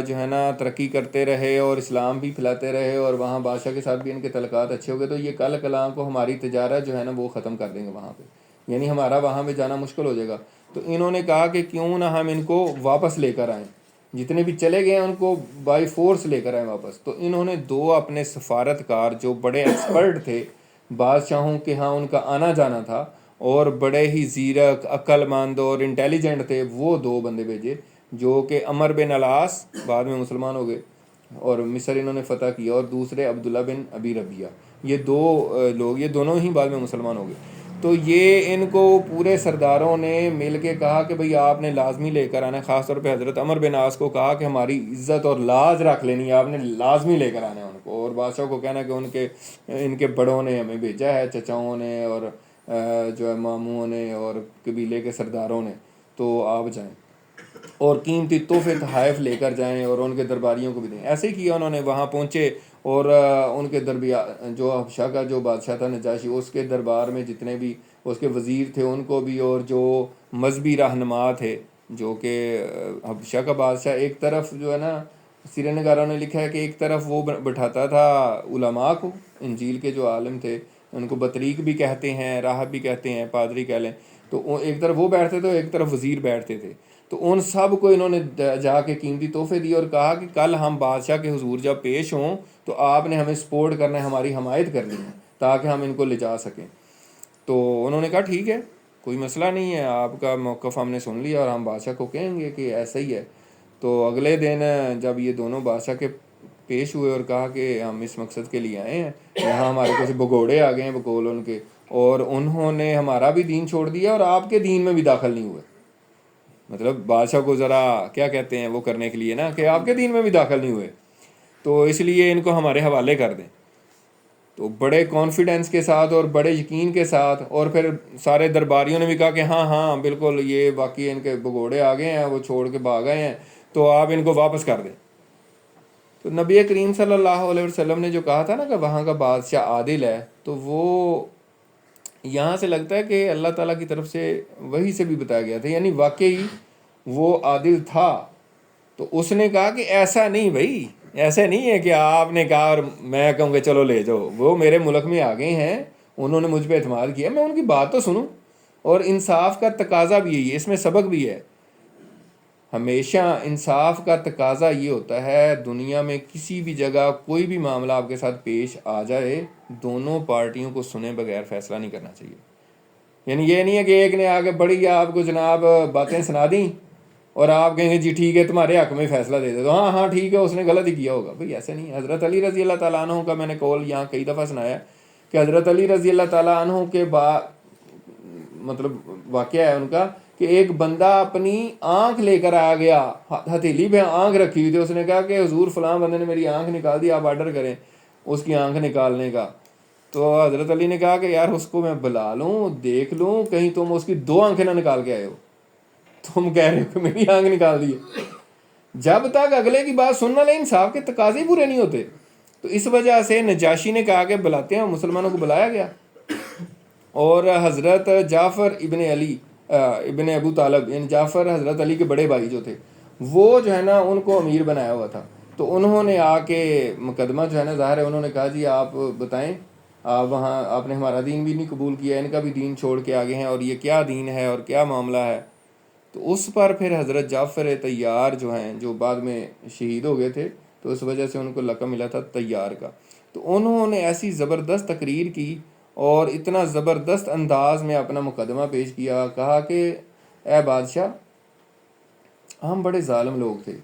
Speaker 2: جو ہے نا ترقی کرتے رہے اور اسلام بھی پھیلاتے رہے اور وہاں بادشاہ کے ساتھ بھی ان کے تعلقات اچھے ہو گئے، تو یہ کل کلام کو ہماری تجارت جو ہے نا وہ ختم کر دیں گے وہاں پہ، یعنی ہمارا وہاں پہ جانا مشکل ہو جائے گا. تو انہوں نے کہا کہ کیوں نہ ہم ان کو واپس لے کر آئیں، جتنے بھی چلے گئے ہیں ان کو بائی فورس لے کر آئیں واپس. تو انہوں نے 2 اپنے سفارتکار جو بڑے ایکسپرٹ تھے بادشاہوں کے ہاں، ان کا آنا جانا تھا، اور بڑے ہی زیرک، عقل مند اور انٹیلیجنٹ تھے، وہ 2 بندے بھیجے، جو کہ عمر بن العاص بعد میں مسلمان ہو گئے اور مصر انہوں نے فتح کیا، اور دوسرے عبداللہ بن ابی ربیہ. یہ 2 لوگ، یہ دونوں ہی بعد میں مسلمان ہو گئے. تو یہ ان کو پورے سرداروں نے مل کے کہا کہ بھئی آپ نے لازمی لے کر آنا ہے. خاص طور پہ حضرت عمر بن عاص کو کہا کہ ہماری عزت اور لاز رکھ لینی ہے، آپ نے لازمی لے کر آنا ہے ان کو. اور بادشاہ کو کہنا کہ ان کے بڑوں نے ہمیں بھیجا ہے، چچاؤں نے اور جو ہے ماموں نے اور قبیلے کے سرداروں نے، تو آپ جائیں اور قیمتی تحفے تحائف لے کر جائیں اور ان کے درباریوں کو بھی دیں. ایسے ہی کیا انہوں نے. وہاں پہنچے اور ان کے جو حبشہ کا جو بادشاہ تھا نجاشی، اس کے دربار میں جتنے بھی اس کے وزیر تھے ان کو بھی، اور جو مذہبی رہنما تھے، جو کہ حبشہ کا بادشاہ ایک طرف جو ہے نا، سیرت نگاروں نے لکھا ہے کہ ایک طرف وہ بٹھاتا تھا علماء کو، انجیل کے جو عالم تھے ان کو بطریق بھی کہتے ہیں، راہب بھی کہتے ہیں، پادری کہہ لیں. تو ایک طرف وہ بیٹھتے تھے، ایک طرف وزیر بیٹھتے تھے. تو ان سب کو انہوں نے جا کے قیمتی تحفے دیے اور کہا کہ کل ہم بادشاہ کے حضور جب پیش ہوں تو آپ نے ہمیں سپورٹ کرنا ہے، ہماری حمایت کرنی ہے تاکہ ہم ان کو لے جا سکیں. تو انہوں نے کہا ٹھیک ہے، کوئی مسئلہ نہیں ہے، آپ کا موقف ہم نے سن لیا اور ہم بادشاہ کو کہیں گے کہ ایسا ہی ہے. تو اگلے دن جب یہ دونوں بادشاہ کے پیش ہوئے اور کہا کہ ہم اس مقصد کے لیے آئے ہیں، یہاں ہمارے کچھ بگوڑے آ گئے ہیں بقول ان کے، اور انہوں نے ہمارا بھی دین چھوڑ دیا اور آپ کے دین میں بھی داخل نہیں ہوئے. مطلب بادشاہ کو ذرا کیا کہتے ہیں وہ کرنے کے لیے نا، کہ آپ کے دین میں بھی داخل نہیں ہوئے، تو اس لیے ان کو ہمارے حوالے کر دیں. تو بڑے کانفیڈنس کے ساتھ اور بڑے یقین کے ساتھ، اور پھر سارے درباریوں نے بھی کہا کہ ہاں ہاں بالکل یہ واقعی ان کے بگوڑے آ گئے ہیں، وہ چھوڑ کے بھاگ گئے ہیں، تو آپ ان کو واپس کر دیں. تو نبی کریم صلی اللہ علیہ وسلم نے جو کہا تھا نا کہ وہاں کا بادشاہ عادل ہے، تو وہ یہاں سے لگتا ہے کہ اللہ تعالیٰ کی طرف سے وہی سے بھی بتایا گیا تھا، یعنی واقعی وہ عادل تھا. تو اس نے کہا کہ ایسا نہیں بھائی، ایسے نہیں ہے کہ آپ نے کہا اور میں کہوں کہ چلو لے جاؤ، وہ میرے ملک میں آ گئے ہیں، انہوں نے مجھ پہ اعتماد کیا، میں ان کی بات تو سنوں. اور انصاف کا تقاضا بھی یہی ہے، اس میں سبق بھی ہے. ہمیشہ انصاف کا تقاضا یہ ہوتا ہے، دنیا میں کسی بھی جگہ کوئی بھی معاملہ آپ کے ساتھ پیش آ جائے، دونوں پارٹیوں کو سنے بغیر فیصلہ نہیں کرنا چاہیے. یعنی یہ نہیں ہے کہ ایک نے آ کے بڑی آپ کو جناب باتیں سنا دیں اور آپ کہیں گے جی ٹھیک ہے تمہارے حق میں فیصلہ دے دے تو ہاں ہاں ٹھیک ہے اس نے غلط ہی کیا ہوگا. بھئی ایسے نہیں. حضرت علی رضی اللہ تعالیٰ عنہ کا میں نے قول یہاں کئی دفعہ سنایا کہ حضرت علی رضی اللہ تعالیٰ عنہ کے مطلب واقعہ ہے ان کا کہ ایک بندہ اپنی آنکھ لے کر آ گیا، ہتھیلی پہ آنکھ رکھی ہوئی تھی، اس نے کہا کہ حضور فلاں بندے نے میری آنکھ نکال دی، آپ آرڈر کریں اس کی آنکھ نکالنے کا. تو حضرت علی نے کہا کہ یار اس کو میں بلا لوں، دیکھ لوں، کہیں تم اس کی 2 آنکھیں نہ نکال کے آئے ہو، تم کہہ رہے ہو کہ میری آنکھ نکال دی ہے. جب تک اگلے کی بات سننا لیں انصاف کے تقاضے پورے نہیں ہوتے. تو اس وجہ سے نجاشی نے کہا کہ بلاتے ہیں، مسلمانوں کو بلایا گیا، اور حضرت جعفر ابن ابو طالب یعنی جعفر حضرت علی کے بڑے بھائی جو تھے، وہ جو ہے نا ان کو امیر بنایا ہوا تھا. تو انہوں نے آ کے مقدمہ جو ہے نا ظاہر ہے انہوں نے کہا جی آپ بتائیں، آپ وہاں آپ نے ہمارا دین بھی نہیں قبول کیا، ان کا بھی دین چھوڑ کے آگے ہیں، اور یہ کیا دین ہے اور کیا معاملہ ہے. تو اس پر پھر حضرت جعفر طیار جو ہیں، جو بعد میں شہید ہو گئے تھے، تو اس وجہ سے ان کو لقب ملا تھا طیار کا. تو انہوں نے ایسی زبردست تقریر کی اور اتنا زبردست انداز میں اپنا مقدمہ پیش کیا. کہا کہ اے بادشاہ، ہم بڑے ظالم لوگ تھے،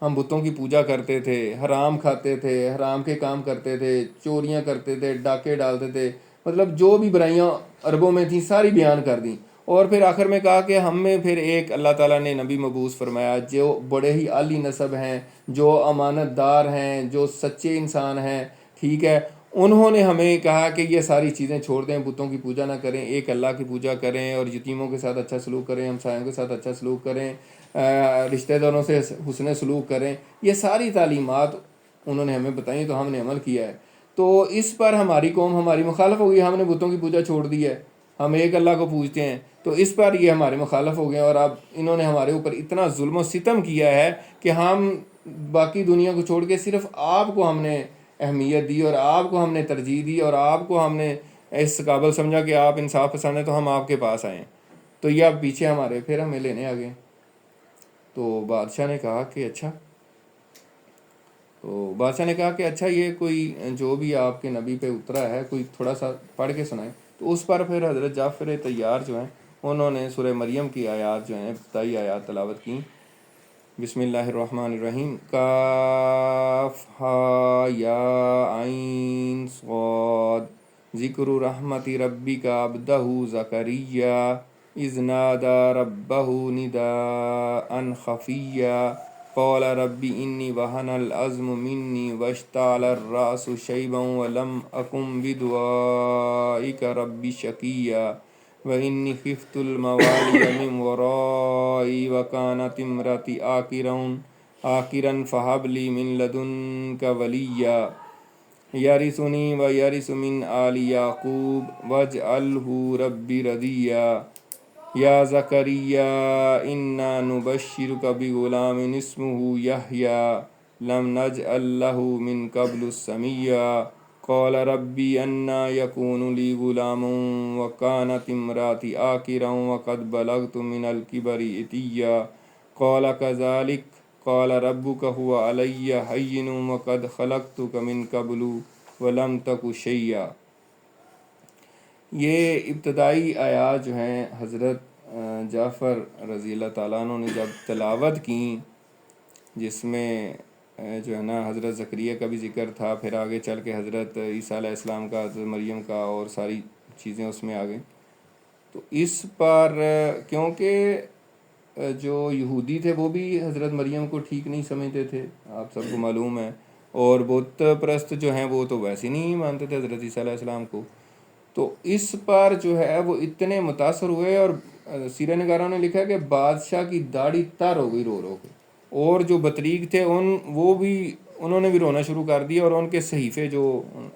Speaker 2: ہم بتوں کی پوجا کرتے تھے، حرام کھاتے تھے، حرام کے کام کرتے تھے، چوریاں کرتے تھے، ڈاکے ڈالتے تھے، مطلب جو بھی برائیاں عربوں میں تھیں ساری بیان کر دیں. اور پھر آخر میں کہا کہ ہم میں پھر ایک اللہ تعالیٰ نے نبی مبعوث فرمایا جو بڑے ہی عالی نسب ہیں، جو امانت دار ہیں، جو سچے انسان ہیں، ٹھیک ہے. انہوں نے ہمیں کہا کہ یہ ساری چیزیں چھوڑ دیں، بتوں کی پوجا نہ کریں، ایک اللہ کی پوجا کریں، اور یتیموں کے ساتھ اچھا سلوک کریں، ہمسایوں کے ساتھ اچھا سلوک کریں، رشتہ داروں سے حسن سلوک کریں. یہ ساری تعلیمات انہوں نے ہمیں بتائیں تو ہم نے عمل کیا ہے. تو اس پر ہماری قوم ہماری مخالف ہو گئی، ہم نے بتوں کی پوجا چھوڑ دی ہے، ہم ایک اللہ کو پوجتے ہیں. تو اس پر یہ ہمارے مخالف ہو گئے، اور اب انہوں نے ہمارے اوپر اتنا ظلم و ستم کیا ہے کہ ہم باقی دنیا کو چھوڑ کے صرف آپ کو ہم نے اہمیت دی، اور آپ کو ہم نے ترجیح دی، اور آپ کو ہم نے اس قابل سمجھا کہ آپ انصاف پسند ہیں تو ہم آپ کے پاس آئیں. تو یہ اب پیچھے ہمارے پھر ہمیں لینے آ گئے. تو بادشاہ نے کہا کہ اچھا یہ کوئی جو بھی آپ کے نبی پہ اترا ہے کوئی تھوڑا سا پڑھ کے سنائیں. تو اس پر پھر حضرت جعفر طیار جو ہیں انہوں نے سورہ مریم کی آیات جو ہیں ابتدائی آیات تلاوت کی. بسم اللہ الرحمن الرحیم. کاف ہا یا عین صاد ذکر رحمت ربک عبدہ زکریا اذ نادى ربه نداء خفيا قال رب إني وهن العظم مني واشتعل الرأس شيبا ولم أكن بدعائك رب شقيا وإني خفت الموالي من ورائي وكانت امرأتي عاقرا فهب لي من لدنك وليا يرثني ويرث من آل يعقوب واجعله ربي رضيا یا زکریا انا نبشرک بغلام اسمہ یحییٰ لم نجعل لہ من قبل سمیٰ قال ربی انا یکون لی غلام وکانت امراتی عاقرا وقد بلغت من الکبر عتیٰ قال کذلک قال ربک هو علی ہین وقد خلقتک من قبل ولم تک شیئا. یہ ابتدائی آیات جو ہیں حضرت جعفر رضی اللہ تعالیٰ عنہ نے جب تلاوت کیں، جس میں جو ہے نا حضرت زکریا کا بھی ذکر تھا، پھر آگے چل کے حضرت عیسیٰ علیہ السلام کا، حضرت مریم کا، اور ساری چیزیں اس میں آ گئیں. تو اس پر کیونکہ جو یہودی تھے وہ بھی حضرت مریم کو ٹھیک نہیں سمجھتے تھے، آپ سب کو معلوم ہے، اور بت پرست جو ہیں وہ تو ویسے نہیں مانتے تھے حضرت عیسیٰ علیہ السلام کو. تو اس پر جو ہے وہ اتنے متاثر ہوئے، اور سیرہ نگاروں نے لکھا کہ بادشاہ کی داڑھی تر ہو گئی رو کے، اور جو بطریق تھے انہوں نے بھی رونا شروع کر دیا، اور ان کے صحیفے جو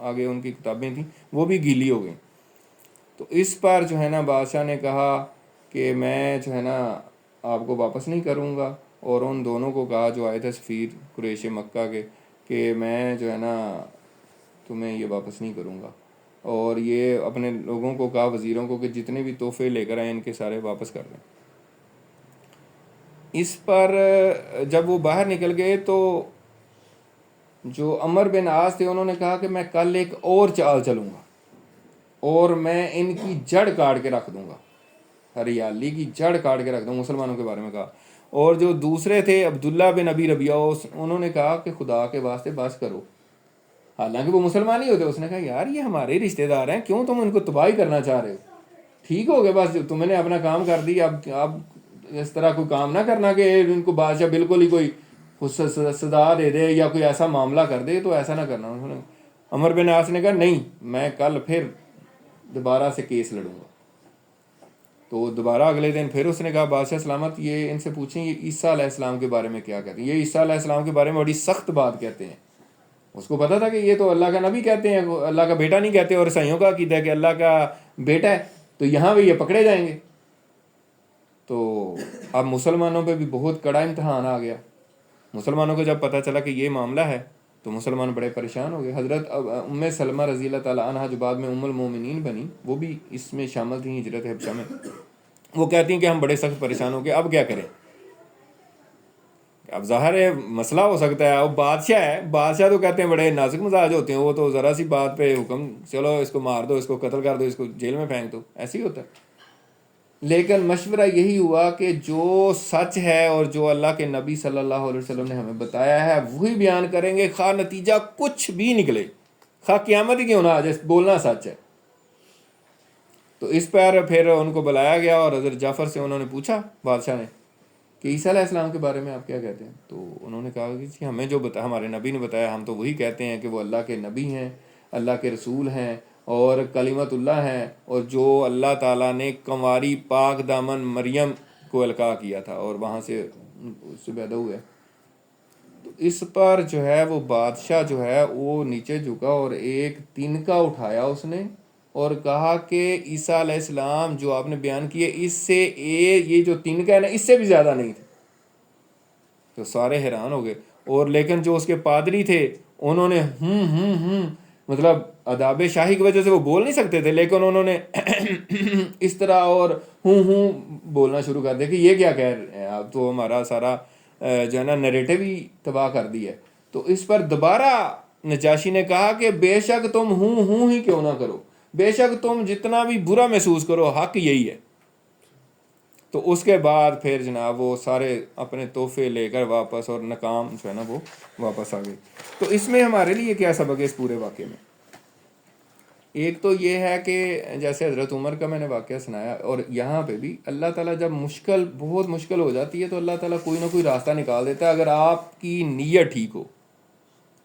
Speaker 2: آگے ان کی کتابیں تھیں وہ بھی گیلی ہو گئیں. تو اس پر جو ہے نا بادشاہ نے کہا کہ میں جو ہے نا آپ کو واپس نہیں کروں گا، اور ان دونوں کو کہا جو آئے تھے سفیر قریش مکہ کے کہ میں جو ہے نا تمہیں یہ واپس نہیں کروں گا، اور یہ اپنے لوگوں کو کہا، وزیروں کو، کہ جتنے بھی تحفے لے کر آئے ان کے سارے واپس کر دیں. اس پر جب وہ باہر نکل گئے تو جو عمر بن عاص تھے انہوں نے کہا کہ میں کل ایک اور چال چلوں گا، اور میں ان کی جڑ کاٹ کے رکھ دوں گا، ہریالی کی جڑ کاٹ کے رکھ دوں، مسلمانوں کے بارے میں کہا. اور جو دوسرے تھے عبداللہ بن ابی ربیعہ، انہوں نے کہا کہ خدا کے واسطے بس کرو، حالانکہ وہ مسلمان ہی ہوتے. اس نے کہا یار یہ ہمارے رشتہ دار ہیں، کیوں تم ان کو تباہی کرنا چاہ رہے ہو؟ ٹھیک ہو گیا، بس تم نے اپنا کام کر دی، اب اس طرح کوئی کام نہ کرنا کہ ان کو بادشاہ بالکل ہی کوئی سزا دے دے یا کوئی ایسا معاملہ کر دے، تو ایسا نہ کرنا. انہوں نے عمر بن عاص نے کہا نہیں، میں کل پھر دوبارہ سے کیس لڑوں گا. تو دوبارہ اگلے دن پھر اس نے کہا بادشاہ سلامت یہ ان سے پوچھیں یہ عیسیٰ علیہ السلام کے بارے میں کیا کہتے ہیں. یہ عیسیٰ علیہ السلام کے بارے میں بڑی سخت بات کہتے ہیں. اس کو پتا تھا کہ یہ تو اللہ کا نبی کہتے ہیں، اللہ کا بیٹا نہیں کہتے، اور عیسائیوں کا عقیدہ ہے کہ اللہ کا بیٹا ہے، تو یہاں بھی یہ پکڑے جائیں گے. تو اب مسلمانوں پہ بھی بہت کڑا امتحان آ گیا. مسلمانوں کو جب پتہ چلا کہ یہ معاملہ ہے تو مسلمان بڑے پریشان ہو گئے. حضرت ام سلمہ رضی اللہ تعالیٰ عنہ جو بعد میں ام المومنین بنی، وہ بھی اس میں شامل تھیں ہجرت حبشہ میں. وہ کہتی ہیں کہ ہم بڑے سخت پریشان ہو گئے، اب کیا کریں. اب ظاہر ہے مسئلہ ہو سکتا ہے، اب بادشاہ ہے، بادشاہ تو کہتے ہیں بڑے نازک مزاج ہوتے ہیں، وہ تو ذرا سی بات پہ حکم، چلو اس کو مار دو، اس کو قتل کر دو، اس کو جیل میں پھینک دو، ایسے ہی ہوتا ہے۔ لیکن مشورہ یہی ہوا کہ جو سچ ہے اور جو اللہ کے نبی صلی اللہ علیہ وسلم نے ہمیں بتایا ہے وہی بیان کریں گے، خواہ نتیجہ کچھ بھی نکلے، خواہ قیامت ہی کیوں نہ آ جائے، بولنا سچ ہے۔ تو اس پر پھر ان کو بلایا گیا اور حضرت جعفر سے انہوں نے پوچھا بادشاہ نے کہ عیسیٰ علیہ السلام کے بارے میں آپ کیا کہتے ہیں؟ تو انہوں نے کہا کہ جی ہمیں جو ہمارے نبی نے بتایا ہم تو وہی کہتے ہیں کہ وہ اللہ کے نبی ہیں، اللہ کے رسول ہیں اور کلمت اللہ ہیں، اور جو اللہ تعالیٰ نے کنواری پاک دامن مریم کو القاء کیا تھا اور وہاں سے اس سے پیدا ہوئے۔ تو اس پر جو ہے وہ بادشاہ جو ہے وہ نیچے جھکا اور ایک تنکا اٹھایا اس نے اور کہا کہ عیسیٰ علیہ السلام جو آپ نے بیان کیے اس سے یہ جو تنکا ہے نا اس سے بھی زیادہ نہیں تھے۔ تو سارے حیران ہو گئے، اور لیکن جو اس کے پادری تھے انہوں نے مطلب آداب شاہی کی وجہ سے وہ بول نہیں سکتے تھے، لیکن انہوں نے اس طرح اور بولنا شروع کر دیا کہ یہ کیا کہہ رہے ہیں آپ، تو ہمارا سارا جو ہے نا نریٹو ہی تباہ کر دی ہے۔ تو اس پر دوبارہ نجاشی نے کہا کہ بے شک تم ہوں ہی کیوں نہ کرو، بے شک تم جتنا بھی برا محسوس کرو حق یہی ہے۔ تو اس کے بعد پھر جناب وہ سارے اپنے تحفے لے کر واپس اور ناکام جو ہے نا وہ واپس آ گئے۔ تو اس میں ہمارے لیے کیا سبق ہے اس پورے واقعے میں؟ ایک تو یہ ہے کہ جیسے حضرت عمر کا میں نے واقعہ سنایا، اور یہاں پہ بھی اللہ تعالیٰ جب بہت مشکل ہو جاتی ہے تو اللہ تعالیٰ کوئی نہ کوئی راستہ نکال دیتا ہے اگر آپ کی نیت ٹھیک ہو۔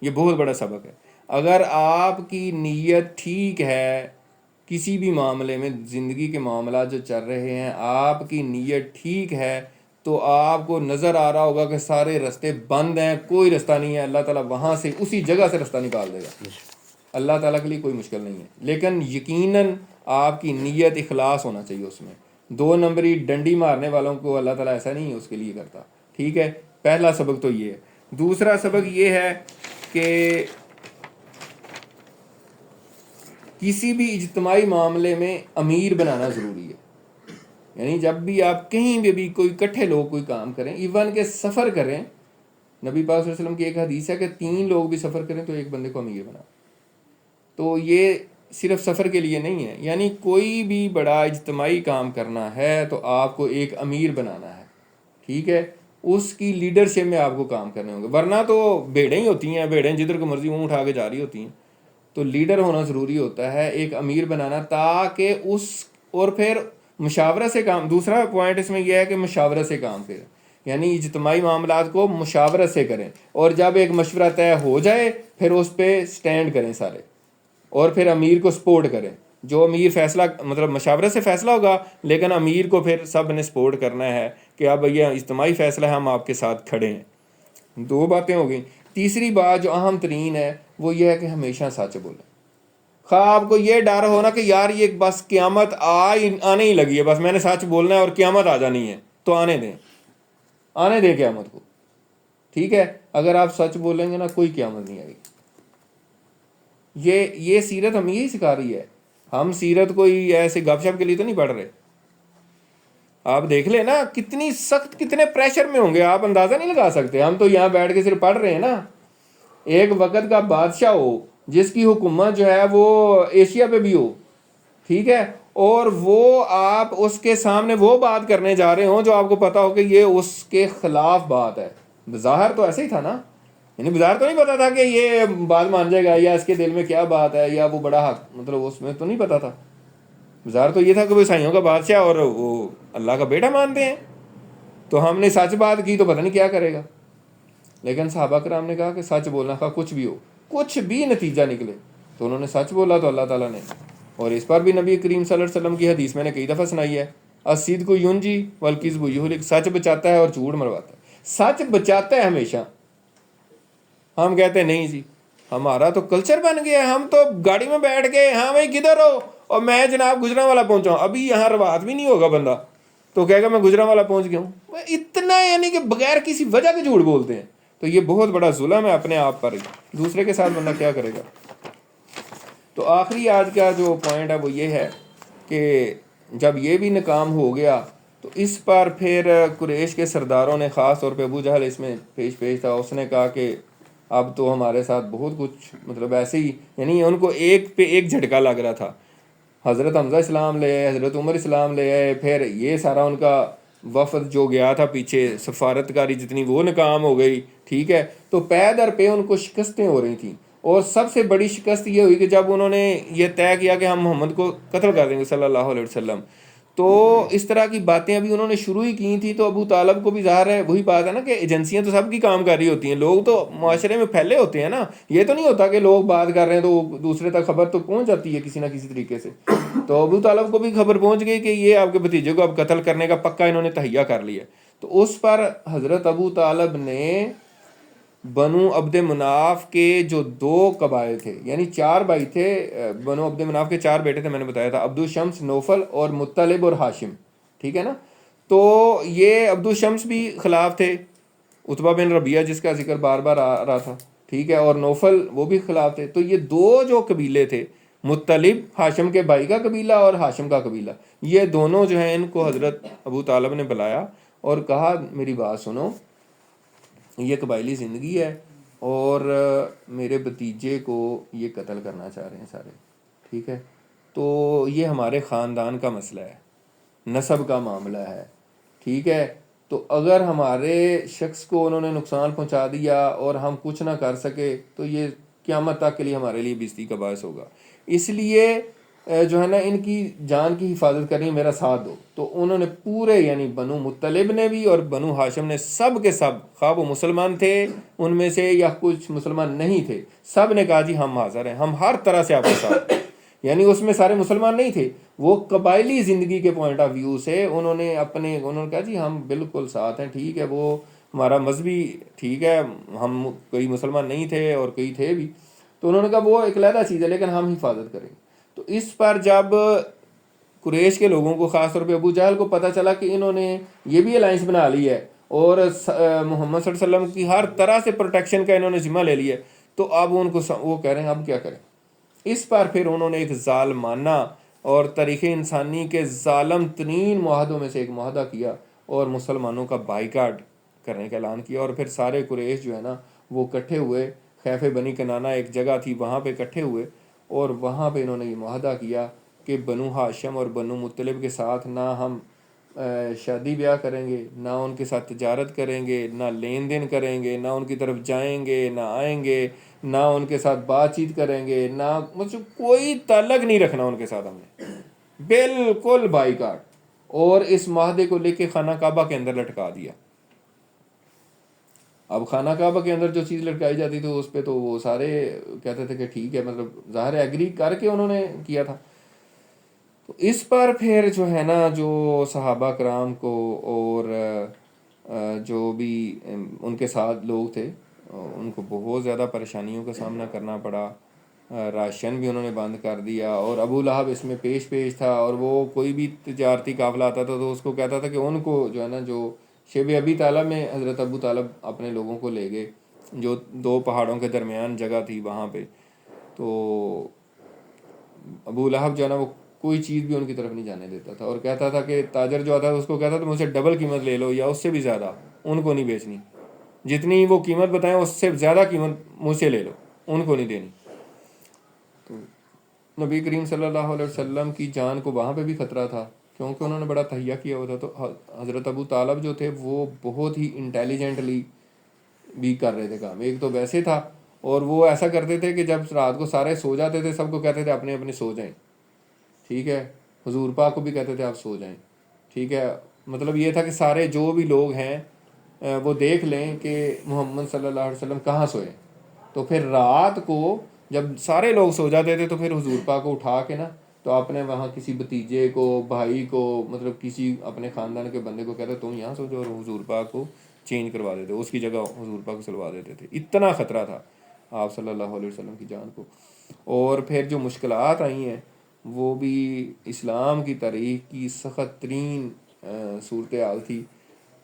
Speaker 2: یہ بہت بڑا سبق ہے۔ اگر آپ کی نیت ٹھیک ہے کسی بھی معاملے میں، زندگی کے معاملات جو چل رہے ہیں، آپ کی نیت ٹھیک ہے تو آپ کو نظر آ رہا ہوگا کہ سارے راستے بند ہیں، کوئی راستہ نہیں ہے، اللہ تعالیٰ وہاں سے اسی جگہ سے راستہ نکال دے گا۔ اللہ تعالیٰ کے لیے کوئی مشکل نہیں ہے، لیکن یقیناً آپ کی نیت اخلاص ہونا چاہیے اس میں۔ 2 نمبری ڈنڈی مارنے والوں کو اللہ تعالیٰ ایسا نہیں اس کے لیے کرتا، ٹھیک ہے۔ پہلا سبق تو یہ ہے۔ دوسرا سبق یہ ہے کہ کسی بھی اجتماعی معاملے میں امیر بنانا ضروری ہے، یعنی جب بھی آپ کہیں بھی کوئی اکٹھے لوگ کوئی کام کریں، ایون کہ سفر کریں، نبی پاک صلی اللہ علیہ وسلم کی ایک حدیث ہے کہ 3 لوگ بھی سفر کریں تو ایک بندے کو امیر بنا۔ تو یہ صرف سفر کے لیے نہیں ہے، یعنی کوئی بھی بڑا اجتماعی کام کرنا ہے تو آپ کو ایک امیر بنانا ہے، ٹھیک ہے، اس کی لیڈرشپ میں آپ کو کام کرنے ہوں گے، ورنہ تو بھیڑیں ہی ہوتی ہیں، بھیڑیں جدھر کو مرضی وہ اٹھا کے جا رہی ہوتی ہیں۔ تو لیڈر ہونا ضروری ہوتا ہے، ایک امیر بنانا، تاکہ اور پھر مشاورت سے کام۔ دوسرا پوائنٹ اس میں یہ ہے کہ مشاورت سے کام کریں، یعنی اجتماعی معاملات کو مشاورت سے کریں، اور جب ایک مشورہ طے ہو جائے پھر اس پہ سٹینڈ کریں سارے، اور پھر امیر کو سپورٹ کریں۔ جو امیر فیصلہ مطلب مشاورت سے فیصلہ ہوگا، لیکن امیر کو پھر سب نے سپورٹ کرنا ہے کہ اب یہ اجتماعی فیصلہ ہے، ہم آپ کے ساتھ کھڑے ہیں۔ 2 باتیں ہو گئیں۔ تیسری بات جو اہم ترین ہے وہ یہ ہے کہ ہمیشہ سچ بولیں۔ خواہ آپ کو یہ ڈر ہونا کہ یار یہ بس قیامت آنے ہی لگی ہے، بس میں نے سچ بولنا ہے اور قیامت آ جانی ہے، تو آنے دیں قیامت کو، ٹھیک ہے۔ اگر آپ سچ بولیں گے نا کوئی قیامت نہیں آئے گی۔ یہ سیرت ہم یہی سکھا رہی ہے، ہم سیرت کوئی ایسے گپ شپ کے لیے تو نہیں پڑھ رہے۔ آپ دیکھ لیں نا کتنی سخت، کتنے پریشر میں ہوں گے، آپ اندازہ نہیں لگا سکتے۔ ہم تو یہاں بیٹھ کے صرف پڑھ رہے ہیں نا۔ ایک وقت کا بادشاہ ہو جس کی حکومت جو ہے وہ ایشیا پہ بھی ہو، ٹھیک ہے، اور وہ آپ اس کے سامنے وہ بات کرنے جا رہے ہوں جو آپ کو پتا ہو کہ یہ اس کے خلاف بات ہے۔ بظاہر تو ایسے ہی تھا نا، یعنی بظاہر تو نہیں پتا تھا کہ یہ بات مان جائے گا یا اس کے دل میں کیا بات ہے، یا وہ بڑا حق مطلب اس میں تو نہیں پتا تھا۔ بظاہر تو یہ تھا کہ وہ عیسائیوں کا بادشاہ اور وہ اللہ کا بیٹا مانتے ہیں، تو ہم نے سچ بات کی تو پتہ نہیں کیا کرے گا۔ لیکن صحابہ کرام نے کہا کہ سچ بولنا تھا، کچھ بھی ہو، کچھ بھی نتیجہ نکلے، تو انہوں نے سچ بولا تو اللہ تعالیٰ نے۔ اور اس پر بھی نبی کریم صلی اللہ علیہ وسلم کی حدیث میں نے کئی دفعہ سنائی ہے، الصدق ینجی والکذب یہلک، سچ بچاتا ہے اور جھوٹ مرواتا ہے۔ سچ بچاتا ہے ہمیشہ۔ ہم کہتے ہیں نہیں جی، ہمارا تو کلچر بن گیا ہے، ہم تو گاڑی میں بیٹھ کے ہاں بھائی کدھر ہو، اور میں جناب گجرانوالا پہنچا ہوں، ابھی یہاں روات بھی نہیں ہوگا بندہ تو کہے گا میں گجرانوالا پہنچ گیا ہوں۔ اتنا یعنی کہ بغیر کسی وجہ کے جھوٹ بولتے ہیں، تو یہ بہت بڑا ظلم ہے اپنے آپ پر، دوسرے کے ساتھ بندہ کیا کرے گا۔ تو آخری آج کا جو پوائنٹ ہے وہ یہ ہے کہ جب یہ بھی ناکام ہو گیا تو اس پر پھر قریش کے سرداروں نے، خاص طور پہ ابو جہل اس میں پیش تھا، اس نے کہا کہ اب تو ہمارے ساتھ بہت کچھ مطلب ایسے ہی، یعنی ان کو ایک پہ ایک جھٹکا لگ رہا تھا. حضرت حمزہ اسلام لے آئے، حضرت عمر اسلام لے آئے، پھر یہ سارا ان کا وفد جو گیا تھا پیچھے، سفارتکاری جتنی وہ ناکام ہو گئی. ٹھیک ہے، تو پے در پہ ان کو شکستیں ہو رہی تھیں. اور سب سے بڑی شکست یہ ہوئی کہ جب انہوں نے یہ طے کیا کہ ہم محمد کو قتل کر دیں گے صلی اللہ علیہ وسلم، تو اس طرح کی باتیں ابھی انہوں نے شروع ہی کی تھیں. تو ابو طالب کو بھی ظاہر ہے، وہی بات ہے نا کہ ایجنسیاں تو سب کی کام کر رہی ہوتی ہیں، لوگ تو معاشرے میں پھیلے ہوتے ہیں نا. یہ تو نہیں ہوتا کہ لوگ بات کر رہے ہیں تو دوسرے تک خبر تو پہنچ جاتی ہے کسی نہ کسی طریقے سے. تو ابو طالب کو بھی خبر پہنچ گئی کہ یہ آپ کے بھتیجے کو اب قتل کرنے کا پکا انہوں نے تہیہ کر لیا. تو اس پر حضرت ابو طالب نے بنو عبد مناف کے جو 2 قبائل تھے، یعنی 4 بھائی تھے، بنو عبد مناف کے 4 بیٹے تھے، میں نے بتایا تھا، عبد الشمس، نوفل اور مطلب اور ہاشم. ٹھیک ہے نا. تو یہ عبد الشمس بھی خلاف تھے، عتبہ بن ربیعہ جس کا ذکر بار بار آ رہا تھا. ٹھیک ہے، اور نوفل وہ بھی خلاف تھے. تو یہ 2 جو قبیلے تھے، مطلب ہاشم کے بھائی کا قبیلہ اور ہاشم کا قبیلہ، یہ دونوں جو ہیں ان کو حضرت ابو طالب نے بلایا اور کہا میری بات سنو، یہ قبائلی زندگی ہے اور میرے بھتیجے کو یہ قتل کرنا چاہ رہے ہیں سارے. ٹھیک ہے، تو یہ ہمارے خاندان کا مسئلہ ہے، نسب کا معاملہ ہے. ٹھیک ہے، تو اگر ہمارے شخص کو انہوں نے نقصان پہنچا دیا اور ہم کچھ نہ کر سکے تو یہ قیامت تک کے لیے ہمارے لیے بےزتی کا باعث ہوگا. اس لیے جو ہے نا ان کی جان کی حفاظت کرنی، میرا ساتھ دو. تو انہوں نے پورے، یعنی بنو مطلب نے بھی اور بنو ہاشم نے، سب کے سب، خواہ وہ مسلمان تھے ان میں سے یا کچھ مسلمان نہیں تھے، سب نے کہا جی ہم حاضر ہیں، ہم ہر طرح سے آپ کے ساتھ ہیں. یعنی اس میں سارے مسلمان نہیں تھے، وہ قبائلی زندگی کے پوائنٹ آف ویو سے انہوں نے کہا جی ہم بالکل ساتھ ہیں. ٹھیک ہے، وہ ہمارا مذہبی، ٹھیک ہے، ہم کئی مسلمان نہیں تھے اور کئی تھے بھی، تو انہوں نے کہا وہ ایک علیحدہ چیز ہے لیکن ہم حفاظت کریں گے. تو اس پر جب قریش کے لوگوں کو، خاص طور پہ ابو جہل کو پتہ چلا کہ انہوں نے یہ بھی الائنس بنا لی ہے اور محمد صلی اللہ علیہ وسلم کی ہر طرح سے پروٹیکشن کا انہوں نے ذمہ لے لیا ہے، تو اب ان کو وہ کہہ رہے ہیں اب کیا کریں. اس پر پھر انہوں نے ایک ظالمانہ اور تاریخ انسانی کے ظالم ترین معاہدوں میں سے ایک معاہدہ کیا اور مسلمانوں کا بائیکاٹ کرنے کا اعلان کیا. اور پھر سارے قریش جو ہے نا وہ اکٹھے ہوئے، خیف بنی کنانہ ایک جگہ تھی، وہاں پہ اکٹھے ہوئے اور وہاں پہ انہوں نے یہ معاہدہ کیا کہ بنو ہاشم اور بنو مطلب کے ساتھ نہ ہم شادی بیاہ کریں گے، نہ ان کے ساتھ تجارت کریں گے، نہ لین دین کریں گے، نہ ان کی طرف جائیں گے، نہ آئیں گے، نہ ان کے ساتھ بات چیت کریں گے، نہ مطلب کوئی تعلق نہیں رکھنا ان کے ساتھ. ہم نے بالکل بائیکاٹ، اور اس معاہدے کو لے کے خانہ کعبہ کے اندر لٹکا دیا. اب خانہ کعبہ کے اندر جو چیز لٹکائی جاتی تھی اس پہ تو وہ سارے کہتے تھے کہ ٹھیک ہے، مطلب ظاہر ہے ایگری کر کے انہوں نے کیا تھا. تو اس پر پھر جو ہے نا جو صحابہ کرام کو اور جو بھی ان کے ساتھ لوگ تھے ان کو بہت زیادہ پریشانیوں کا سامنا کرنا پڑا. راشن بھی انہوں نے بند کر دیا اور ابو لہب اس میں پیش تھا، اور وہ کوئی بھی تجارتی قافلہ آتا تھا تو اس کو کہتا تھا کہ ان کو جو ہے نا، جو شیب ابی طالب میں حضرت ابو طالب اپنے لوگوں کو لے گئے جو 2 پہاڑوں کے درمیان جگہ تھی وہاں پہ. تو ابو لہب جو ہے نا وہ کوئی چیز بھی ان کی طرف نہیں جانے دیتا تھا اور کہتا تھا کہ تاجر جو آتا تھا اس کو کہتا تھا مجھ سے ڈبل قیمت لے لو یا اس سے بھی زیادہ، ان کو نہیں بیچنی، جتنی وہ قیمت بتائیں اس سے زیادہ قیمت مجھ سے لے لو، ان کو نہیں دینی. تو نبی کریم صلی اللہ علیہ وسلم کی جان کو وہاں پہ بھی خطرہ تھا کیونکہ انہوں نے بڑا تہیہ کیا ہوا تھا. تو حضرت ابو طالب جو تھے وہ بہت ہی انٹیلیجنٹلی بھی کر رہے تھے کام. ایک تو ویسے تھا اور وہ ایسا کرتے تھے کہ جب رات کو سارے سو جاتے تھے سب کو کہتے تھے اپنے اپنے سو جائیں. ٹھیک ہے، حضور پاک کو بھی کہتے تھے آپ سو جائیں. ٹھیک ہے، مطلب یہ تھا کہ سارے جو بھی لوگ ہیں وہ دیکھ لیں کہ محمد صلی اللہ علیہ وسلم کہاں سوئے. تو پھر رات کو جب سارے لوگ سو جاتے تھے تو پھر حضور پاک کو اٹھا کے نا تو اپنے وہاں کسی بھتیجے کو، بھائی کو، مطلب کسی اپنے خاندان کے بندے کو کہتے تم یہاں سو جاؤ، اور حضور پاک کو چینج کروا دیتے، اس کی جگہ حضور پاک کو سلوا دیتے تھے. اتنا خطرہ تھا آپ صلی اللہ علیہ وسلم کی جان کو. اور پھر جو مشکلات آئی ہیں وہ بھی اسلام کی تاریخ کی سخت ترین صورتحال تھی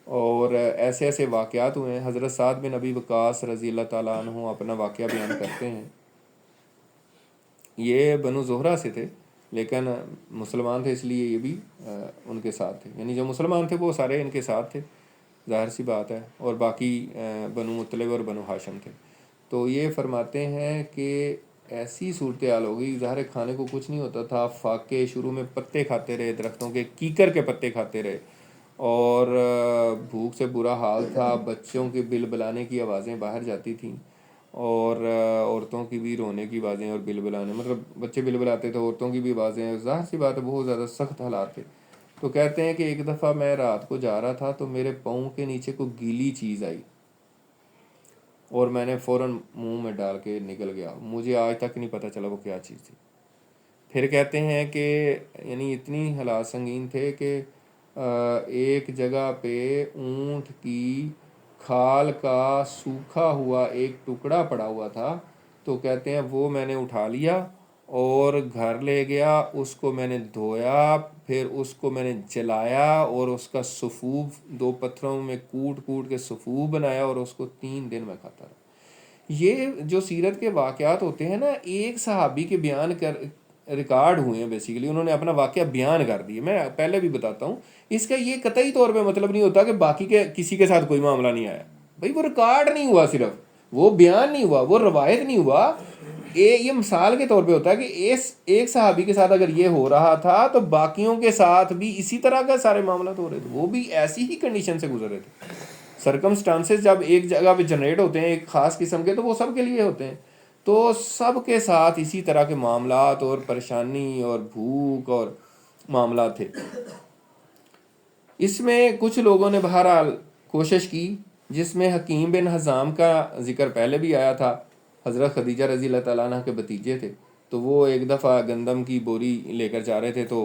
Speaker 2: اور ایسے ایسے واقعات ہوئے ہیں. حضرت سعد بن ابی وقاص رضی اللہ تعالیٰ عنہ اپنا واقعہ بیان کرتے ہیں. یہ بنو زہرہ سے تھے لیکن مسلمان تھے اس لیے یہ بھی ان کے ساتھ تھے، یعنی جو مسلمان تھے وہ سارے ان کے ساتھ تھے، ظاہر سی بات ہے، اور باقی بنو مطلب اور بنو ہاشم تھے۔ تو یہ فرماتے ہیں کہ ایسی صورتحال ہو گئی، ظاہر کھانے کو کچھ نہیں ہوتا تھا، فاقے شروع میں پتے کھاتے رہے، درختوں کے کیکر کے پتے کھاتے رہے، اور بھوک سے برا حال تھا، بچوں کے بل بلانے کی آوازیں باہر جاتی تھیں، اور عورتوں کی بھی رونے کی آوازیں اور بل بلانے، مطلب بچے بل بلاتے تھے، عورتوں کی بھی آوازیں، ظاہر سی بات ہے بہت زیادہ سخت حالات تھے۔ تو کہتے ہیں کہ ایک دفعہ میں رات کو جا رہا تھا تو میرے پاؤں کے نیچے کوئی گیلی چیز آئی، اور میں نے فوراً منہ میں ڈال کے نکل گیا، مجھے آج تک نہیں پتہ چلا وہ کیا چیز تھی۔ پھر کہتے ہیں کہ یعنی اتنی حالات سنگین تھے کہ ایک جگہ پہ اونٹ کی کھال کا سوکھا ہوا ایک ٹکڑا پڑا ہوا تھا، تو کہتے ہیں وہ میں نے اٹھا لیا اور گھر لے گیا، اس کو میں نے دھویا، پھر اس کو میں نے جلایا اور اس کا سفوف 2 پتھروں میں کوٹ کوٹ کے سفوف بنایا اور اس کو 3 دن میں کھاتا رہا۔ یہ جو سیرت کے واقعات ہوتے ہیں نا، ایک صحابی کے بیان ریکارڈ ہوئے ہیں، بیسیکلی انہوں نے اپنا واقعہ بیان کر دیے۔ میں پہلے بھی بتاتا ہوں، اس کا یہ قطعی طور پہ مطلب نہیں ہوتا کہ باقی کے کسی کے ساتھ کوئی معاملہ نہیں آیا، بھائی وہ ریکارڈ نہیں ہوا، صرف وہ بیان نہیں ہوا، وہ روایت نہیں ہوا، یہ مثال کے طور پہ ہوتا ہے کہ ایک صحابی کے ساتھ اگر یہ ہو رہا تھا تو باقیوں کے ساتھ بھی اسی طرح کا سارے معاملات ہو رہے تھے، وہ بھی ایسی ہی کنڈیشن سے گزر رہے تھے۔ سرکمسٹانسز جب ایک جگہ پہ جنریٹ ہوتے ہیں ایک خاص قسم کے، تو وہ سب کے لیے ہوتے ہیں، تو سب کے ساتھ اسی طرح کے معاملات اور پریشانی اور بھوک اور معاملات تھے۔ اس میں کچھ لوگوں نے بہرحال کوشش کی، جس میں حکیم بن حزام کا ذکر پہلے بھی آیا تھا، حضرت خدیجہ رضی اللہ تعالیٰ عنہ کے بھتیجے تھے۔ تو وہ ایک دفعہ گندم کی بوری لے کر جا رہے تھے، تو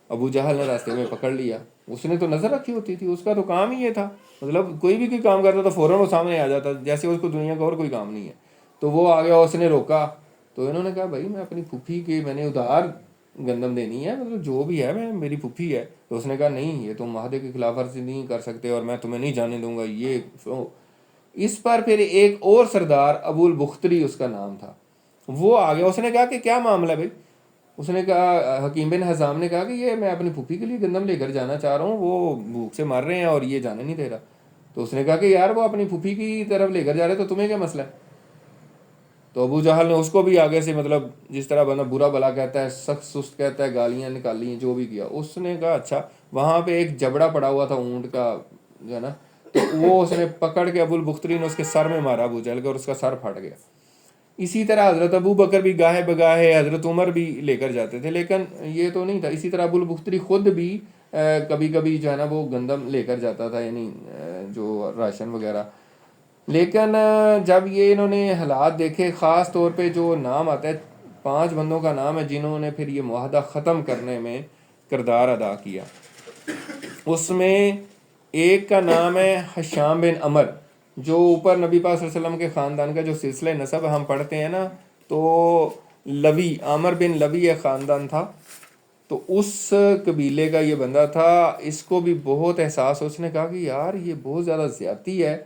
Speaker 2: ابو جہل نے راستے میں پکڑ لیا۔ اس نے تو نظر رکھی ہوتی تھی، اس کا تو کام ہی یہ تھا، مطلب کوئی بھی کوئی کام کرتا تو فوراً وہ سامنے آ جاتا، جیسے اس کو دنیا کا اور کوئی کام نہیں ہے۔ تو وہ آ گیا، اس نے روکا، تو انہوں نے کہا بھائی میں اپنی پھوپھی کے میں نے ادھار گندم دینی ہے، مطلب جو بھی ہے میں میری پھوپھی ہے۔ تو اس نے کہا نہیں، یہ تم معاہدے کی خلاف ورزی نہیں کر سکتے اور میں تمہیں نہیں جانے دوں گا یہ۔ اس پر پھر ایک اور سردار ابو البختری اس کا نام تھا، وہ آ گیا، اس نے کہا کہ کیا معاملہ ہے بھائی؟ اس نے کہا، حکیم بن حزام نے کہا کہ یہ میں اپنی پھوپھی کے لیے گندم لے کر جانا چاہ رہا ہوں، وہ بھوک سے مر رہے ہیں اور یہ جانے نہیں دے رہا۔ تو اس نے کہا کہ یار وہ اپنی پھوپھی کی طرف لے کر جا رہے تو تمہیں کیا مسئلہ ہے؟ تو ابو جہل نے اس کو بھی آگے سے مطلب جس طرح بندہ برا بلا کہتا ہے، سخت سست کہتا ہے، گالیاں نکالی ہیں، جو بھی کیا۔ اس نے کہا اچھا، وہاں پہ ایک جبڑا پڑا ہوا تھا اونٹ کا جو ہے نا، تو وہ اس نے پکڑ کے ابو البختری نے اس کے سر میں مارا ابو جہل کے، اور اس کا سر پھٹ گیا۔ اسی طرح حضرت ابو بکر بھی گاہے بگاہے، حضرت عمر بھی لے کر جاتے تھے، لیکن یہ تو نہیں تھا۔ اسی طرح ابو البختری خود بھی کبھی کبھی جو ہے نا وہ گندم لے کر جاتا تھا، یعنی جو راشن وغیرہ۔ لیکن جب یہ انہوں نے حالات دیکھے، خاص طور پہ جو نام آتا ہے 5 بندوں کا نام ہے جنہوں نے پھر یہ معاہدہ ختم کرنے میں کردار ادا کیا، اس میں ایک کا نام ہے حشام بن عمر، جو اوپر نبی پاک صلی اللہ علیہ وسلم کے خاندان کا جو سلسلہ نسب ہم پڑھتے ہیں نا، تو لوی، عامر بن لوی ایک خاندان تھا، تو اس قبیلے کا یہ بندہ تھا۔ اس کو بھی بہت احساس، اس نے کہا کہ یار یہ بہت زیادہ زیادتی ہے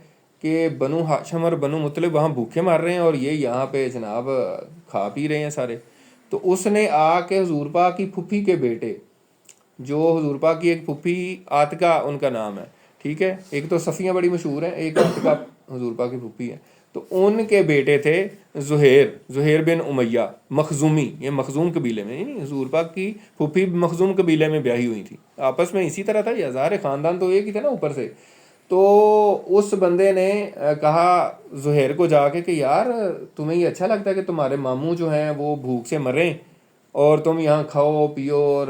Speaker 2: کہ بنو ہاشم اور بنو مطلب وہاں بھوکے مار رہے ہیں اور یہ یہاں پہ جناب کھا پی رہے ہیں سارے۔ تو اس نے آ کے حضور پاک کی پھوپھی کے بیٹے، جو حضور پاک کی ایک پھوپھی عاتقہ ان کا نام ہے، ٹھیک ہے، ایک تو صفیہ بڑی مشہور ہیں، ایک عاتقہ حضور پاک کی پھوپھی ہے، تو ان کے بیٹے تھے زہیر بن امیہ مخزومی، یہ مخزوم قبیلے میں، یعنی حضور پاک کی پھوپھی مخزوم قبیلے میں بیاہی ہوئی تھی، آپس میں اسی طرح تھا، یہ ہزار خاندان تو ایک ہی تھا نا اوپر سے۔ تو اس بندے نے کہا زہیر کو جا کے کہ یار تمہیں یہ اچھا لگتا ہے کہ تمہارے ماموں جو ہیں وہ بھوک سے مریں اور تم یہاں کھاؤ پیو اور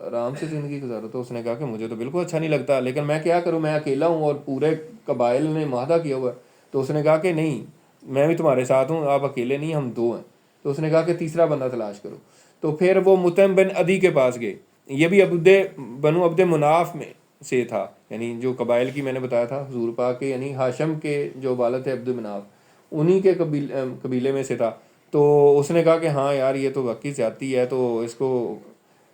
Speaker 2: آرام سے زندگی گزارو؟ تو اس نے کہا کہ مجھے تو بالکل اچھا نہیں لگتا، لیکن میں کیا کروں، میں اکیلا ہوں اور پورے قبائل نے معاہدہ کیا ہوا ہے۔ تو اس نے کہا کہ نہیں، میں بھی تمہارے ساتھ ہوں، آپ اکیلے نہیں، ہم 2 ہیں۔ تو اس نے کہا کہ تیسرا بندہ تلاش کرو۔ تو پھر وہ مطعم بن عدی کے پاس گئے، یہ بھی بنو عبد مناف میں سے تھا، یعنی جو قبائل کی میں نے بتایا تھا حضور پاک کے، یعنی ہاشم کے جو والد تھے عبد مناف، انہی کے قبیلے میں سے تھا۔ تو اس نے کہا کہ ہاں یار یہ تو واقعی زیادتی ہے، تو اس کو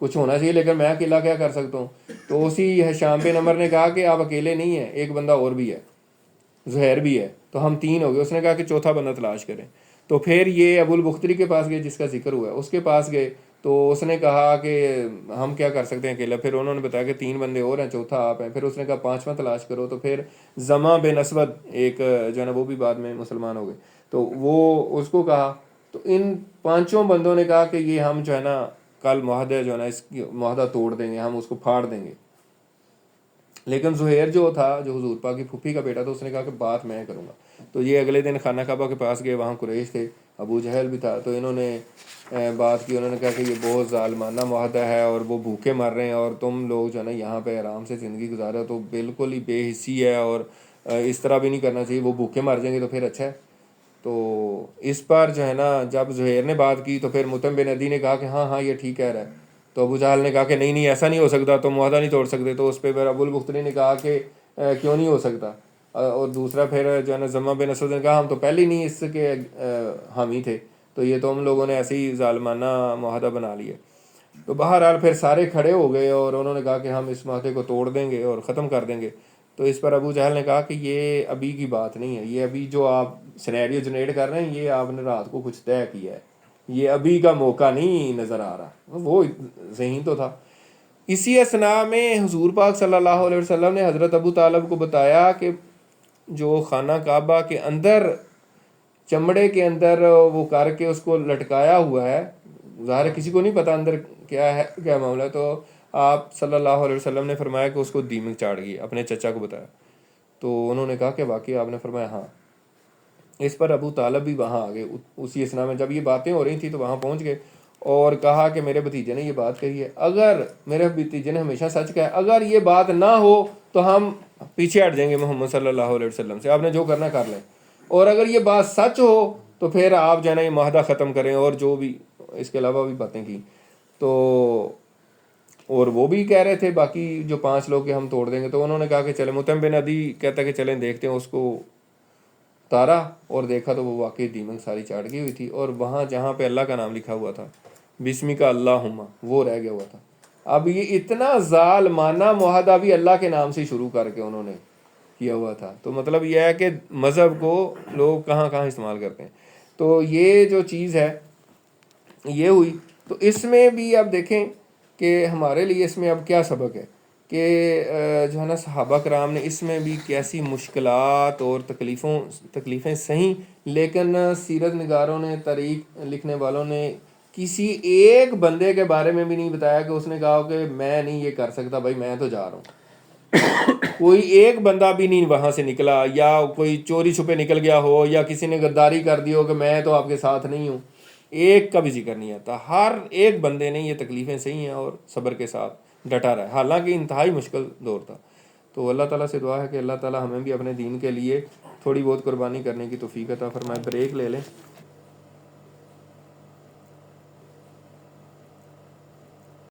Speaker 2: کچھ ہونا چاہیے، لیکن میں اکیلا کیا کر سکتا ہوں؟ تو اسی حشام بن عمر نے کہا کہ آپ اکیلے نہیں ہیں، ایک بندہ اور بھی ہے، زہیر بھی ہے، تو ہم 3 ہو گئے۔ اس نے کہا کہ چوتھا بندہ تلاش کریں۔ تو پھر یہ ابو البختری کے پاس گئے جس کا ذکر ہوا ہے، اس کے پاس گئے، تو اس نے کہا کہ ہم کیا کر سکتے ہیں اکیلا. پھر انہوں نے بتایا کہ 3 بندے اور ہیں، چوتھا آپ ہیں. پھر اس نے کہا 5واں تلاش کرو. تو پھر زما بن اسود ایک جو ہے نا وہ بھی بعد میں مسلمان ہو گئے، تو وہ اس کو کہا. تو ان 5 بندوں نے کہا کہ یہ ہم جو ہے نا کل معاہدہ جو ہے نا اس کی معاہدہ توڑ دیں گے، ہم اس کو پھاڑ دیں گے. لیکن زہیر جو تھا، جو حضور پاک کی پھوپھی کا بیٹا تھا، اس نے کہا کہ بات میں کروں گا. تو یہ اگلے دن خانہ کعبہ کے پاس گئے، وہاں قریش تھے، ابو جہل بھی تھا. تو انہوں نے بات کی، انہوں نے کہا کہ یہ بہت ظالمانہ معاہدہ ہے اور وہ بھوکے مر رہے ہیں اور تم لوگ جو ہے نا یہاں پہ آرام سے زندگی گزار رہے ہو، تو بالکل ہی بے حسی ہے اور اس طرح بھی نہیں کرنا چاہیے، وہ بھوکے مر جائیں گے تو پھر اچھا ہے. تو اس پر جو ہے نا جب زہیر نے بات کی تو پھر مطعم بن عدی نے کہا کہ ہاں یہ ٹھیک کہہ رہا ہے. تو ابو جہل نے کہا کہ نہیں ایسا نہیں ہو سکتا، تو معاہدہ نہیں توڑ سکتے. تو اس پہ پھر ابو البختری نے کہا کہ کیوں نہیں ہو سکتا. اور دوسرا پھر جو ہے نا زما بن اسود نے کہا ہم تو پہلے ہی نہیں اس کے حامی تھے، تو یہ تو ہم لوگوں نے ایسے ہی ظالمانہ معاہدہ بنا لیا. تو بہرحال پھر سارے کھڑے ہو گئے اور انہوں نے کہا کہ ہم اس معاہدے کو توڑ دیں گے اور ختم کر دیں گے. تو اس پر ابو جہل نے کہا کہ یہ ابھی کی بات نہیں ہے، یہ ابھی جو آپ سینیریو جنریٹ کر رہے ہیں یہ آپ نے رات کو کچھ طے کیا ہے، یہ ابھی کا موقع نہیں نظر آ رہا. وہ ذہین تو تھا. اسی اثناء میں حضور پاک صلی اللہ علیہ وسلم نے حضرت ابو طالب کو بتایا کہ جو خانہ کعبہ کے اندر چمڑے کے اندر وہ کر کے اس کو لٹکایا ہوا ہے، ظاہر کسی کو نہیں پتا اندر کیا ہے، کیا معاملہ ہے. تو آپ صلی اللہ علیہ وسلم نے فرمایا کہ اس کو دیمک چاڑ گئی. اپنے چچا کو بتایا. تو انہوں نے کہا کہ واقعی آپ نے فرمایا ہاں. اس پر ابو طالب بھی وہاں آ گئے اسی اثناء میں. جب یہ باتیں ہو رہی تھیں تو وہاں پہنچ گئے اور کہا کہ میرے بھتیجے نے یہ بات کہی ہے، اگر میرے بھتیجے نے ہمیشہ سچ کہا، اگر یہ بات نہ ہو تو ہم پیچھے ہٹ جائیں گے محمد صلی اللہ علیہ وسلم سے، آپ نے جو کرنا کر لیں. اور اگر یہ بات سچ ہو تو پھر آپ جو ہے نا یہ معاہدہ ختم کریں. اور جو بھی اس کے علاوہ بھی باتیں کی. تو اور وہ بھی کہہ رہے تھے باقی جو 5 لوگ کہ ہم توڑ دیں گے. تو انہوں نے کہا کہ چلیں. مطعم بن عدی کہتا کہ چلیں دیکھتے ہیں. اس کو اتارا اور دیکھا تو وہ واقعی دیمک ساری چاٹ گئی ہوئی تھی، اور وہاں جہاں پہ اللہ کا نام لکھا ہوا تھا بسمک اللہم وہ رہ گیا ہوا تھا. اب یہ اتنا ظالمانہ معاہدہ بھی اللہ کے نام سے شروع کر کے انہوں نے کیا ہوا تھا. تو مطلب یہ ہے کہ مذہب کو لوگ کہاں کہاں استعمال کرتے ہیں. تو یہ جو چیز ہے یہ ہوئی. تو اس میں بھی اب دیکھیں کہ ہمارے لیے اس میں اب کیا سبق ہے کہ جو ہے نا صحابہ کرام نے اس میں بھی کیسی مشکلات اور تکلیفیں سہیں، لیکن سیرت نگاروں نے، تاریخ لکھنے والوں نے کسی ایک بندے کے بارے میں بھی نہیں بتایا کہ اس نے کہا کہ میں نہیں یہ کر سکتا بھائی میں تو جا رہا ہوں. کوئی ایک بندہ بھی نہیں وہاں سے نکلا، یا کوئی چوری چھپے نکل گیا ہو، یا کسی نے غداری کر دی ہو کہ میں تو آپ کے ساتھ نہیں ہوں. ایک کا بھی ذکر نہیں آتا. ہر ایک بندے نے یہ تکلیفیں سہی ہیں اور صبر کے ساتھ ڈٹا رہا ہے، حالانکہ انتہائی مشکل دور تھا. تو اللہ تعالیٰ سے دعا ہے کہ اللہ تعالیٰ ہمیں بھی اپنے دین کے لیے تھوڑی بہت قربانی کرنے کی توفیق عطا فرمائے. بریک لے لیں.